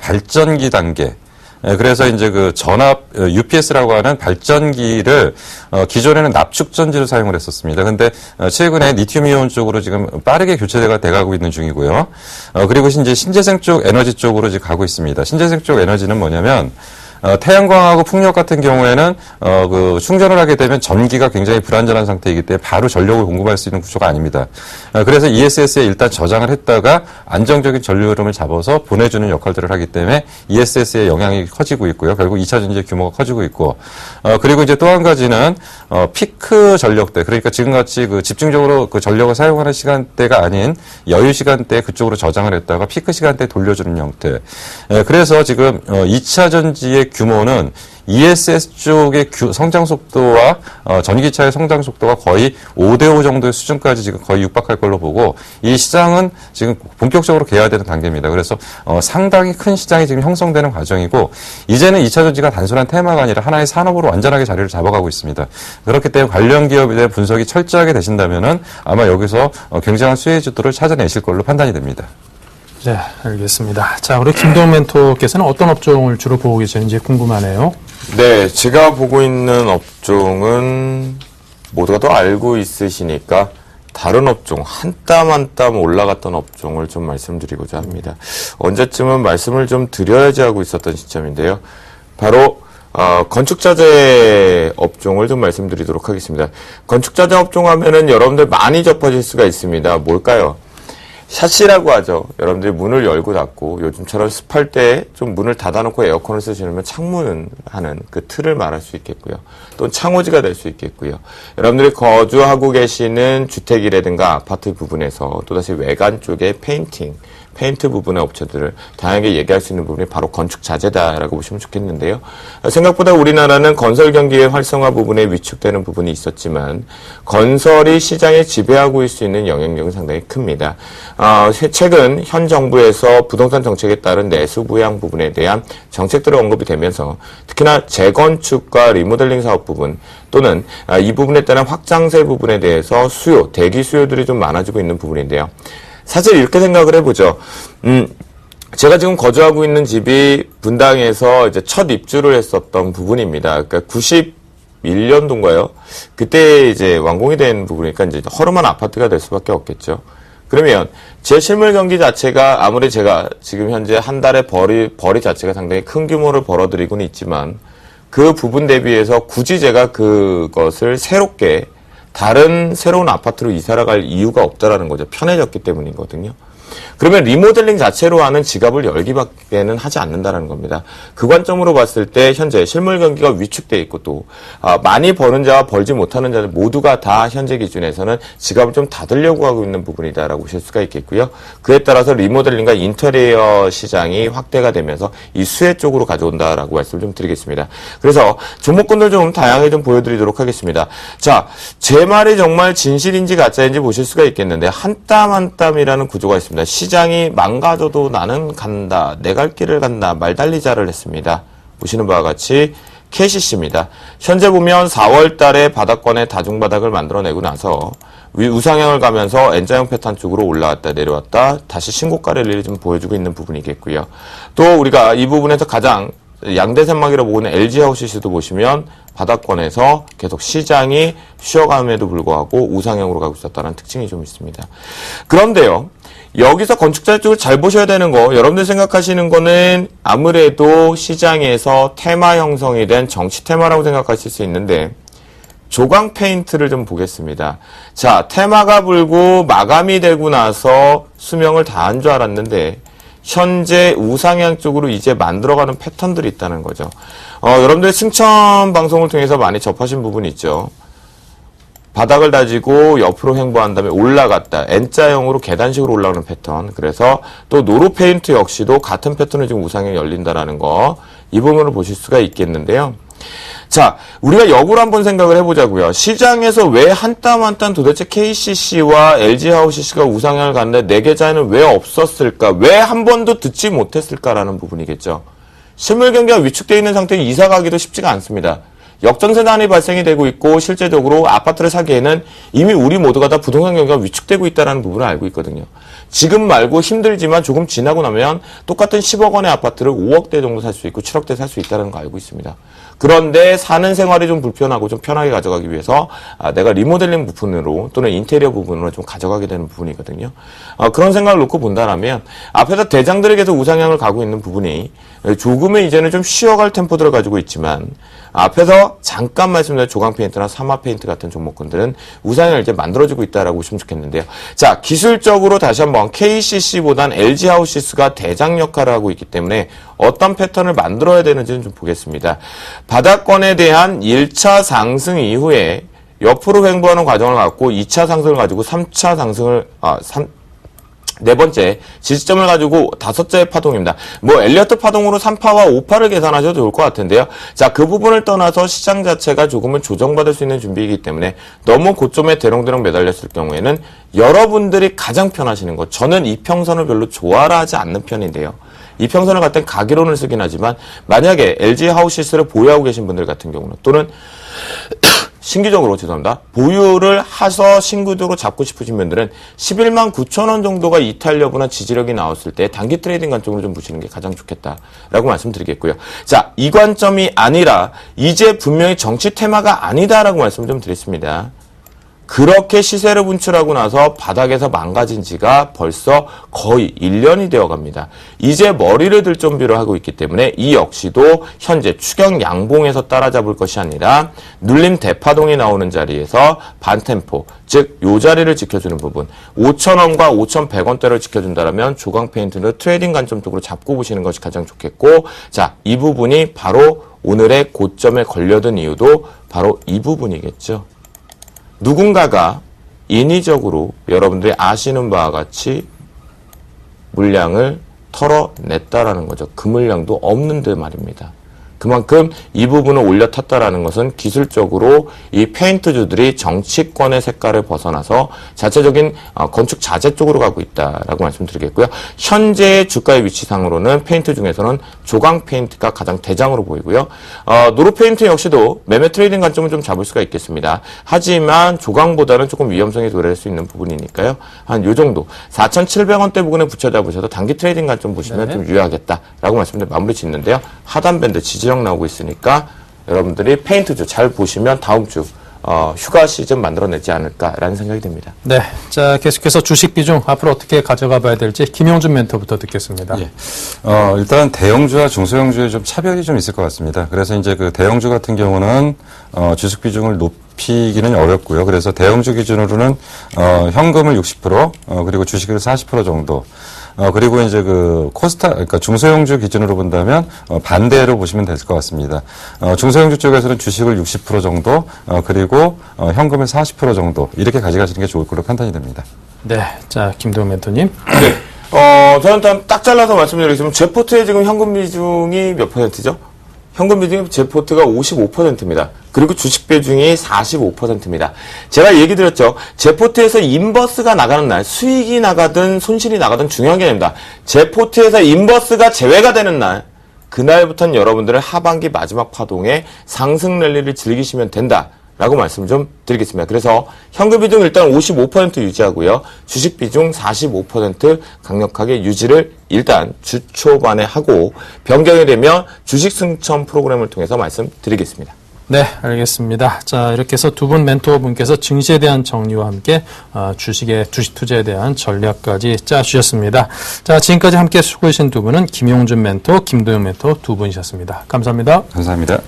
발전기 단계. 그래서 이제 전압 UPS라고 하는 발전기를 기존에는 납축 전지로 사용을 했었습니다. 근데 최근에 리튬이온 쪽으로 지금 빠르게 교체가 돼가고 있는 중이고요. 그리고 이제 신재생 쪽 에너지 쪽으로 지금 가고 있습니다. 신재생 쪽 에너지는 뭐냐면 태양광하고 풍력 같은 경우에는 그 충전을 하게 되면 전기가 굉장히 불안전한 상태이기 때문에 바로 전력을 공급할 수 있는 구조가 아닙니다. 그래서 ESS에 일단 저장을 했다가 안정적인 전류 흐름을 잡아서 보내주는 역할들을 하기 때문에 ESS의 영향이 커지고 있고요. 결국 2차 전지의 규모가 커지고 있고, 그리고 이제 또 한 가지는 피크 전력대, 그러니까 지금같이 그 집중적으로 그 전력을 사용하는 시간대가 아닌 여유 시간대에 그쪽으로 저장을 했다가 피크 시간대에 돌려주는 형태. 그래서 지금 2차 전지의 규모는 ESS 쪽의 성장 속도와 전기차의 성장 속도가 거의 5대5 정도의 수준까지 지금 거의 육박할 걸로 보고, 이 시장은 지금 본격적으로 개화되는 단계입니다. 그래서 상당히 큰 시장이 지금 형성되는 과정이고, 이제는 2차 전지가 단순한 테마가 아니라 하나의 산업으로 완전하게 자리를 잡아가고 있습니다. 그렇기 때문에 관련 기업에 대한 분석이 철저하게 되신다면은 아마 여기서 굉장한 수혜 주도를 찾아내실 걸로 판단이 됩니다. 네, 알겠습니다. 자, 우리 김도훈 멘토께서는 어떤 업종을 주로 보고 계시는지 궁금하네요. 네, 제가 보고 있는 업종은 모두가 더 알고 있으시니까 다른 업종, 한 땀 한 땀 올라갔던 업종을 좀 말씀드리고자 합니다. 언제쯤은 말씀을 좀 드려야지 하고 있었던 시점인데요. 바로 건축자재 업종을 좀 말씀드리도록 하겠습니다. 건축자재 업종 하면은 여러분들 많이 접하실 수가 있습니다. 뭘까요? 샤시라고 하죠. 여러분들이 문을 열고 닫고, 요즘처럼 습할 때 좀 문을 닫아놓고 에어컨을 쓰시려면 창문 하는 그 틀을 말할 수 있겠고요. 또는 창호지가 될 수 있겠고요. 여러분들이 거주하고 계시는 주택이라든가 아파트 부분에서 또다시 외관 쪽에 페인트 부분의 업체들을 다양하게 얘기할 수 있는 부분이 바로 건축자재다라고 보시면 좋겠는데요. 생각보다 우리나라는 건설 경기의 활성화 부분에 위축되는 부분이 있었지만 건설이 시장에 지배하고 있을 수 있는 영향력은 상당히 큽니다. 최근 현 정부에서 부동산 정책에 따른 내수 부양 부분에 대한 정책들이 언급이 되면서 특히나 재건축과 리모델링 사업 부분 또는 이 부분에 따른 확장세 부분에 대해서 대기 수요들이 좀 많아지고 있는 부분인데요. 사실 이렇게 생각을 해보죠. 제가 지금 거주하고 있는 집이 분당에서 이제 첫 입주를 했었던 부분입니다. 그러니까 91년도인가요? 그때 이제 완공이 된 부분이니까 이제 허름한 아파트가 될 수밖에 없겠죠. 그러면 제 실물 경기 자체가 아무리 제가 지금 현재 한 달에 벌이 자체가 상당히 큰 규모를 벌어들이고는 있지만 그 부분 대비해서 굳이 제가 그것을 새롭게 다른 새로운 아파트로 이사를 갈 이유가 없다라는 거죠. 편해졌기 때문이거든요. 그러면 리모델링 자체로 하는 지갑을 열기밖에는 하지 않는다라는 겁니다. 그 관점으로 봤을 때 현재 실물 경기가 위축돼 있고 또 많이 버는 자와 벌지 못하는 자들 모두가 다 현재 기준에서는 지갑을 좀 닫으려고 하고 있는 부분이다라고 보실 수가 있겠고요. 그에 따라서 리모델링과 인테리어 시장이 확대가 되면서 이 수혜 쪽으로 가져온다라고 말씀을 좀 드리겠습니다. 그래서 종목군들 좀 다양하게 좀 보여드리도록 하겠습니다. 자, 제 말이 정말 진실인지 가짜인지 보실 수가 있겠는데 한 땀 한 땀이라는 구조가 있습니다. 시장이 망가져도 나는 간다, 내 갈 길을 간다, 말달리자를 했습니다. 보시는 바와 같이 KCC입니다. 현재 보면 4월 달에 바닥권에 다중바닥을 만들어내고 나서 우상향을 가면서 N자형 패턴 쪽으로 올라왔다 내려왔다 다시 신고가 랠리를 좀 보여주고 있는 부분이겠고요. 또 우리가 이 부분에서 가장 양대산막이라고 보는 LG하우스도 보시면 바닥권에서 계속 시장이 쉬어감에도 불구하고 우상향으로 가고 있었다는 특징이 좀 있습니다. 그런데요, 여기서 건축자 쪽을 잘 보셔야 되는 거, 여러분들 생각하시는 거는 아무래도 시장에서 테마 형성이 된 정치 테마라고 생각하실 수 있는데, 조광 페인트를 좀 보겠습니다. 자, 테마가 불고 마감이 되고 나서 수명을 다한 줄 알았는데, 현재 우상향 쪽으로 이제 만들어가는 패턴들이 있다는 거죠. 여러분들 승천 방송을 통해서 많이 접하신 부분이 있죠. 바닥을 다지고 옆으로 횡보한 다음에 올라갔다. N자형으로 계단식으로 올라오는 패턴. 그래서 또 노루 페인트 역시도 같은 패턴을 지금 우상향 열린다라는 거. 이 부분을 보실 수가 있겠는데요. 자, 우리가 역으로 한번 생각을 해보자고요. 시장에서 왜 한 땀 한 땀 도대체 KCC와 LG하우스가 우상향을 갔는데 내 계좌에는 왜 없었을까? 왜 한 번도 듣지 못했을까라는 부분이겠죠. 실물 경기가 위축되어 있는 상태에 이사 가기도 쉽지가 않습니다. 역전세단이 발생이 되고 있고 실제적으로 아파트를 사기에는 이미 우리 모두가 다 부동산 경기가 위축되고 있다는 부분을 알고 있거든요. 지금 말고 힘들지만 조금 지나고 나면 똑같은 10억 원의 아파트를 5억대 정도 살 수 있고 7억대 살 수 있다는 거 알고 있습니다. 그런데 사는 생활이 좀 불편하고 좀 편하게 가져가기 위해서 내가 리모델링 부분으로 또는 인테리어 부분으로 좀 가져가게 되는 부분이거든요. 그런 생각을 놓고 본다라면 앞에서 대장들에게서 우상향을 가고 있는 부분이 조금은 이제는 좀 쉬어갈 템포들을 가지고 있지만 앞에서 잠깐 말씀드린 조강 페인트나 사마 페인트 같은 종목군들은 우상향을 이제 만들어주고 있다라고 보시면 좋겠는데요. 자, 기술적으로 다시 한번 KCC보단 LG 하우시스가 대장 역할을 하고 있기 때문에 어떤 패턴을 만들어야 되는지는 좀 보겠습니다. 바닥권에 대한 1차 상승 이후에 옆으로 횡보하는 과정을 갖고 2차 상승을 가지고 3차 상승을 네 번째 지지점을 가지고 다섯째 파동입니다. 뭐 엘리어트 파동으로 3파와 5파를 계산하셔도 좋을 것 같은데요. 자, 그 부분을 떠나서 시장 자체가 조금은 조정받을 수 있는 준비이기 때문에 너무 고점에 대롱대롱 매달렸을 경우에는 여러분들이 가장 편하시는 것, 저는 이평선을 별로 좋아하지 않는 편인데요. 이평선을 갖다 가기론을 쓰긴 하지만 만약에 LG 하우시스를 보유하고 계신 분들 같은 경우는 또는 신규적으로 죄송합니다. 보유를 해서 신규적으로 잡고 싶으신 분들은 11만 9천 원 정도가 이탈 여부나 지지력이 나왔을 때 단기 트레이딩 관점으로 좀 보시는 게 가장 좋겠다라고 말씀드리겠고요. 자, 이 관점이 아니라 이제 분명히 정치 테마가 아니다라고 말씀을 좀 드렸습니다. 그렇게 시세를 분출하고 나서 바닥에서 망가진 지가 벌써 거의 1년이 되어 갑니다. 이제 머리를 들 준비를 하고 있기 때문에 이 역시도 현재 추경 양봉에서 따라잡을 것이 아니라 눌림 대파동이 나오는 자리에서 반템포, 즉 요 자리를 지켜주는 부분 5,000원과 5,100원대를 지켜준다면 조강 페인트는 트레이딩 관점 쪽으로 잡고 보시는 것이 가장 좋겠고, 자, 이 부분이 바로 오늘의 고점에 걸려든 이유도 바로 이 부분이겠죠. 누군가가 인위적으로 여러분들이 아시는 바와 같이 물량을 털어냈다라는 거죠. 그 물량도 없는데 말입니다. 그만큼 이 부분을 올려탔다라는 것은 기술적으로 이 페인트주들이 정치권의 색깔을 벗어나서 자체적인 건축 자재 쪽으로 가고 있다라고 말씀드리겠고요. 현재의 주가의 위치상으로는 페인트 중에서는 조강 페인트가 가장 대장으로 보이고요. 노루 페인트 역시도 매매 트레이딩 관점을 좀 잡을 수가 있겠습니다. 하지만 조강보다는 조금 위험성이 도래할 수 있는 부분이니까요. 한 요 정도 4,700원대 부분에 붙여 잡으셔도 단기 트레이딩 관점 보시면 좀 유효하겠다라고 말씀드려 마무리 짓는데요. 하단 밴드 지지력 나오고 있으니까 여러분들이 페인트주 잘 보시면 다음 주 휴가 시즌 만들어내지 않을까라는 생각이 듭니다. 네, 자 계속해서 주식 비중 앞으로 어떻게 가져가 봐야 될지 김용준 멘토부터 듣겠습니다. 예. 일단 대형주와 중소형주의 좀 차별이 좀 있을 것 같습니다. 그래서 이제 그 대형주 같은 경우는 주식 비중을 높이기는 어렵고요. 그래서 대형주 기준으로는 현금을 60% 그리고 주식을 40% 정도. 그리고 이제 그 그러니까 중소형주 기준으로 본다면 반대로 보시면 될 것 같습니다. 중소형주 쪽에서는 주식을 60% 정도, 그리고 현금을 40% 정도 이렇게 가져가시는 게 좋을 걸로 판단이 됩니다. 네, 자 김도훈 멘토님. 네, 저는 일단 딱 잘라서 말씀드리겠습니다. 제포트의 지금 현금 비중이 몇 %죠? 현금 비중이 제포트가 55%입니다. 그리고 주식 비중이 45%입니다. 제가 얘기 드렸죠. 제포트에서 인버스가 나가는 날, 수익이 나가든 손실이 나가든 중요한 게 아닙니다. 제포트에서 인버스가 제외가 되는 날, 그날부터는 여러분들은 하반기 마지막 파동에 상승 랠리를 즐기시면 된다라고 말씀 좀 드리겠습니다. 그래서 현금 비중 일단 55% 유지하고요. 주식 비중 45% 강력하게 유지를 일단 주 초반에 하고 변경이 되면 주식 승천 프로그램을 통해서 말씀드리겠습니다. 네, 알겠습니다. 자, 이렇게 해서 두 분 멘토분께서 증시에 대한 정리와 함께 주식 투자에 대한 전략까지 짜주셨습니다. 자, 지금까지 함께 수고하신 두 분은 김용준 멘토, 김도영 멘토 두 분이셨습니다. 감사합니다. 감사합니다.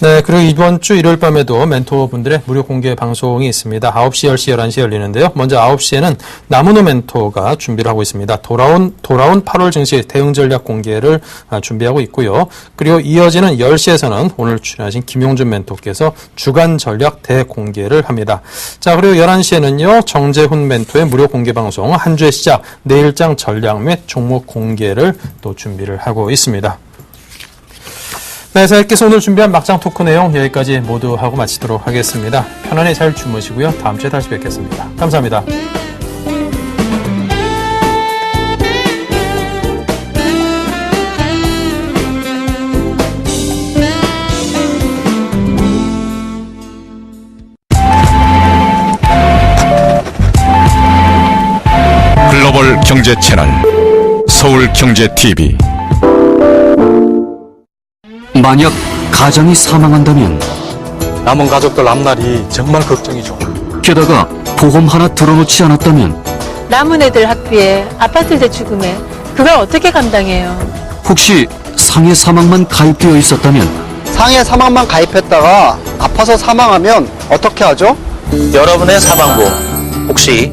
네, 그리고 이번 주 일요일 밤에도 멘토분들의 무료 공개 방송이 있습니다. 9시, 10시, 11시 열리는데요. 먼저 9시에는 남은호 멘토가 준비를 하고 있습니다. 돌아온 8월 증시 대응 전략 공개를 준비하고 있고요. 그리고 이어지는 10시에서는 오늘 출연하신 김용준 멘토께서 주간 전략 대공개를 합니다. 자, 그리고 11시에는요. 정재훈 멘토의 무료 공개 방송 한 주의 시작 내일장 전략 및 종목 공개를 또 준비를 하고 있습니다. 네, 자, 이렇게 해서 오늘 준비한 막장 토크 내용 여기까지 모두 하고 마치도록 하겠습니다. 편안히 잘 주무시고요. 다음 주에 다시 뵙겠습니다. 감사합니다. 글로벌 경제 채널 서울경제TV. 만약 가장이 사망한다면 남은 가족들 앞날이 정말 걱정이죠. 게다가 보험 하나 들어놓지 않았다면 남은 애들 학비에 아파트세 죽음에 그걸 어떻게 감당해요? 혹시 상해 사망만 가입되어 있었다면 상해 사망만 가입했다가 아파서 사망하면 어떻게 하죠? 여러분의 사망보험 혹시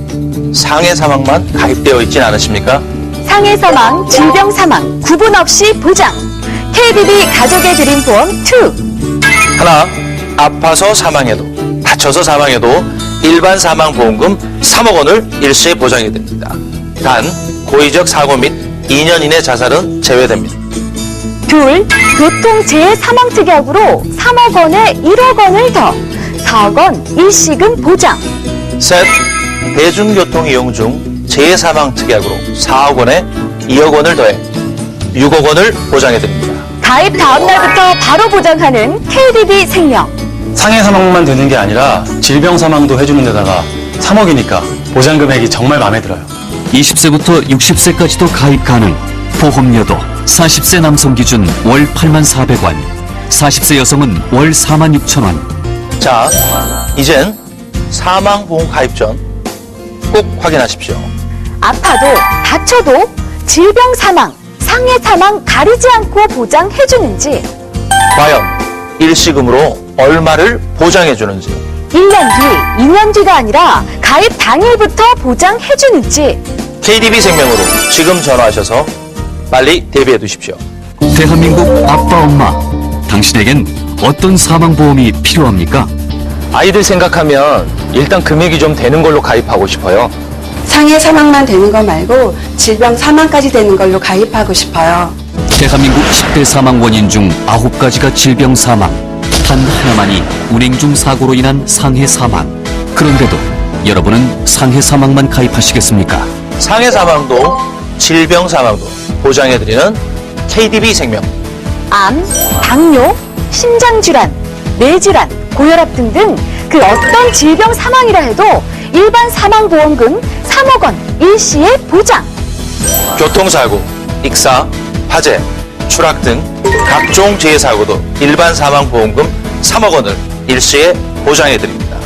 상해 사망만 가입되어 있진 않으십니까? 상해 사망, 질병 사망, 구분 없이 보장. KDB 가족의 드림 보험 2. 하나, 아파서 사망해도, 다쳐서 사망해도 일반 사망보험금 3억 원을 일시에 보장해드립니다. 단, 고의적 사고 및 2년 이내 자살은 제외됩니다. 둘, 교통재해 사망특약으로 3억 원에 1억 원을 더. 4억 원 일시금 보장. 셋, 대중교통 이용 중 재해사망 특약으로 4억 원에 2억 원을 더해 6억 원을 보장해드립니다. 가입 다음 날부터 바로 보장하는 KDB 생명. 상해 사망만 되는 게 아니라 질병 사망도 해주는 데다가 3억이니까 보장 금액이 정말 마음에 들어요. 20세부터 60세까지도 가입 가능. 보험료도 40세 남성 기준 월 84,400원, 40세 여성은 월 46,000원. 자, 이젠 사망보험 가입 전 꼭 확인하십시오. 아파도 다쳐도 질병 사망, 상해 사망 가리지 않고 보장해주는지. 과연 일시금으로 얼마를 보장해주는지. 1년 뒤, 2년 뒤가 아니라 가입 당일부터 보장해주는지. KDB 생명으로 지금 전화하셔서 빨리 대비해 두십시오. 대한민국 아빠 엄마, 당신에겐 어떤 사망보험이 필요합니까? 아이들 생각하면 일단 금액이 좀 되는 걸로 가입하고 싶어요. 상해 사망만 되는 거 말고 질병 사망까지 되는 걸로 가입하고 싶어요. 대한민국 10대 사망 원인 중 9가지가 질병 사망, 단 하나만이 운행 중 사고로 인한 상해 사망. 그런데도 여러분은 상해 사망만 가입하시겠습니까? 상해 사망도 질병 사망도 보장해드리는 KDB 생명. 암, 당뇨, 심장질환, 뇌질환, 고혈압 등등 그 어떤 질병 사망이라 해도 일반 사망보험금 3억 원 일시에 보장. 교통사고, 익사, 화재, 추락 등 각종 재해사고도 일반 사망보험금 3억 원을 일시에 보장해드립니다.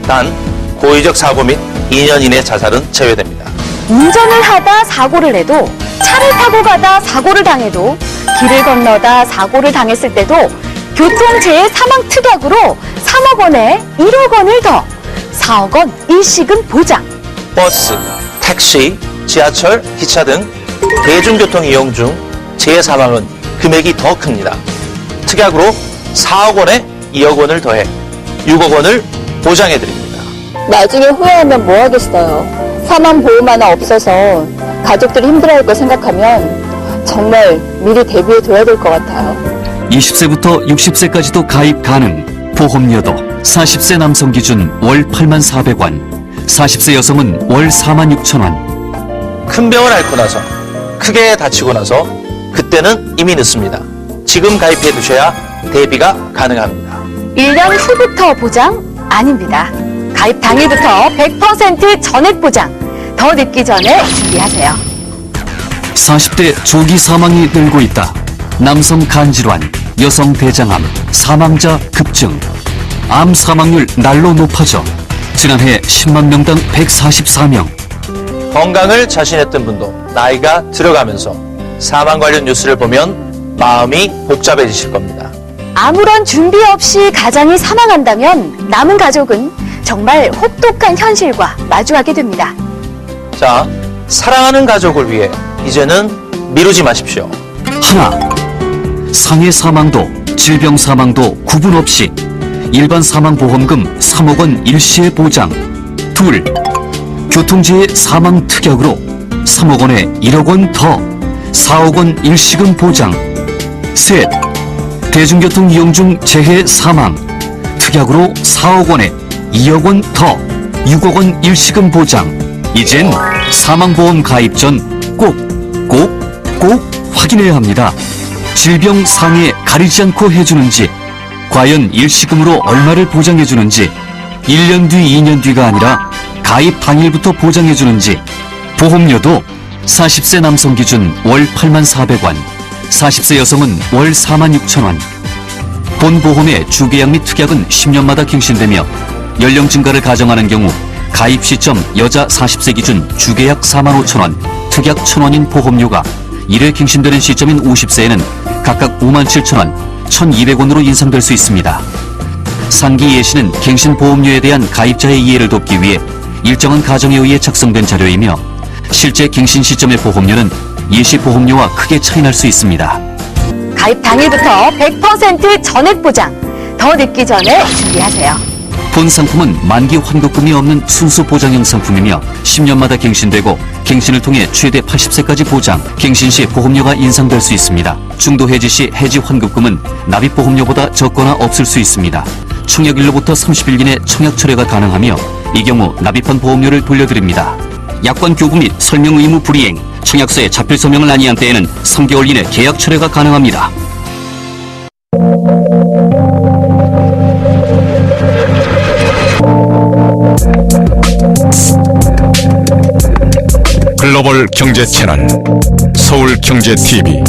단, 고의적 사고 및 2년 이내 자살은 제외됩니다. 운전을 하다 사고를 내도, 차를 타고 가다 사고를 당해도, 길을 건너다 사고를 당했을 때도 교통재해 사망 특약으로 3억 원에 1억 원을 더 4억 원 일시금 보장. 버스, 택시, 지하철, 기차 등 대중교통 이용 중 재해 사망은 금액이 더 큽니다. 특약으로 4억 원에 2억 원을 더해 6억 원을 보장해드립니다. 나중에 후회하면 뭐 하겠어요. 사망보험 하나 없어서 가족들이 힘들어할 거 생각하면 정말 미리 대비해 둬야 될 것 같아요. 20세부터 60세까지도 가입 가능. 보험료도 40세 남성 기준 월 84,400원, 40세 여성은 월 46,000원. 큰 병을 앓고 나서, 크게 다치고 나서 그때는 이미 늦습니다. 지금 가입해 두셔야 대비가 가능합니다. 1년 후부터 보장 아닙니다. 가입 당일부터 100% 전액 보장. 더 늦기 전에 준비하세요. 40대 조기 사망이 늘고 있다. 남성 간질환, 여성 대장암, 사망자 급증. 암 사망률 날로 높아져 지난해 10만 명당 144명. 건강을 자신했던 분도 나이가 들어가면서 사망 관련 뉴스를 보면 마음이 복잡해지실 겁니다. 아무런 준비 없이 가장이 사망한다면 남은 가족은 정말 혹독한 현실과 마주하게 됩니다. 자, 사랑하는 가족을 위해 이제는 미루지 마십시오. 하나, 상해 사망도 질병 사망도 구분 없이 일반 사망보험금 3억 원 일시에 보장. 둘, 교통재해 사망 특약으로 3억 원에 1억 원 더 4억 원 일시금 보장. 셋, 대중교통 이용 중 재해 사망 특약으로 4억 원에 2억 원 더 6억 원 일시금 보장. 이젠 사망보험 가입 전 꼭 확인해야 합니다. 질병 상해 가리지 않고 해주는지, 과연 일시금으로 얼마를 보장해주는지, 1년 뒤 2년 뒤가 아니라 가입 당일부터 보장해주는지. 보험료도 40세 남성 기준 월 84,400원, 40세 여성은 월 46,000원. 본 보험의 주계약 및 특약은 10년마다 갱신되며 연령 증가를 가정하는 경우 가입 시점 여자 40세 기준 주계약 45,000원, 특약 1,000원인 보험료가 1회 갱신되는 시점인 50세에는 각각 57,000원, 1,200원으로 인상될 수 있습니다. 상기 예시는 갱신 보험료에 대한 가입자의 이해를 돕기 위해 일정한 가정에 의해 작성된 자료이며 실제 갱신 시점의 보험료는 예시 보험료와 크게 차이날 수 있습니다. 가입 당일부터 100% 전액 보장. 더 늦기 전에 준비하세요. 본 상품은 만기 환급금이 없는 순수 보장형 상품이며 10년마다 갱신되고 갱신을 통해 최대 80세까지 보장, 갱신 시 보험료가 인상될 수 있습니다. 중도 해지 시 해지 환급금은 납입 보험료보다 적거나 없을 수 있습니다. 청약일로부터 30일 이내 청약 철회가 가능하며 이 경우 납입한 보험료를 돌려드립니다. 약관 교부 및 설명 의무 불이행, 청약서에 자필 서명을 아니한 때에는 3개월 이내 계약 철회가 가능합니다. 글로벌 경제 채널 서울경제TV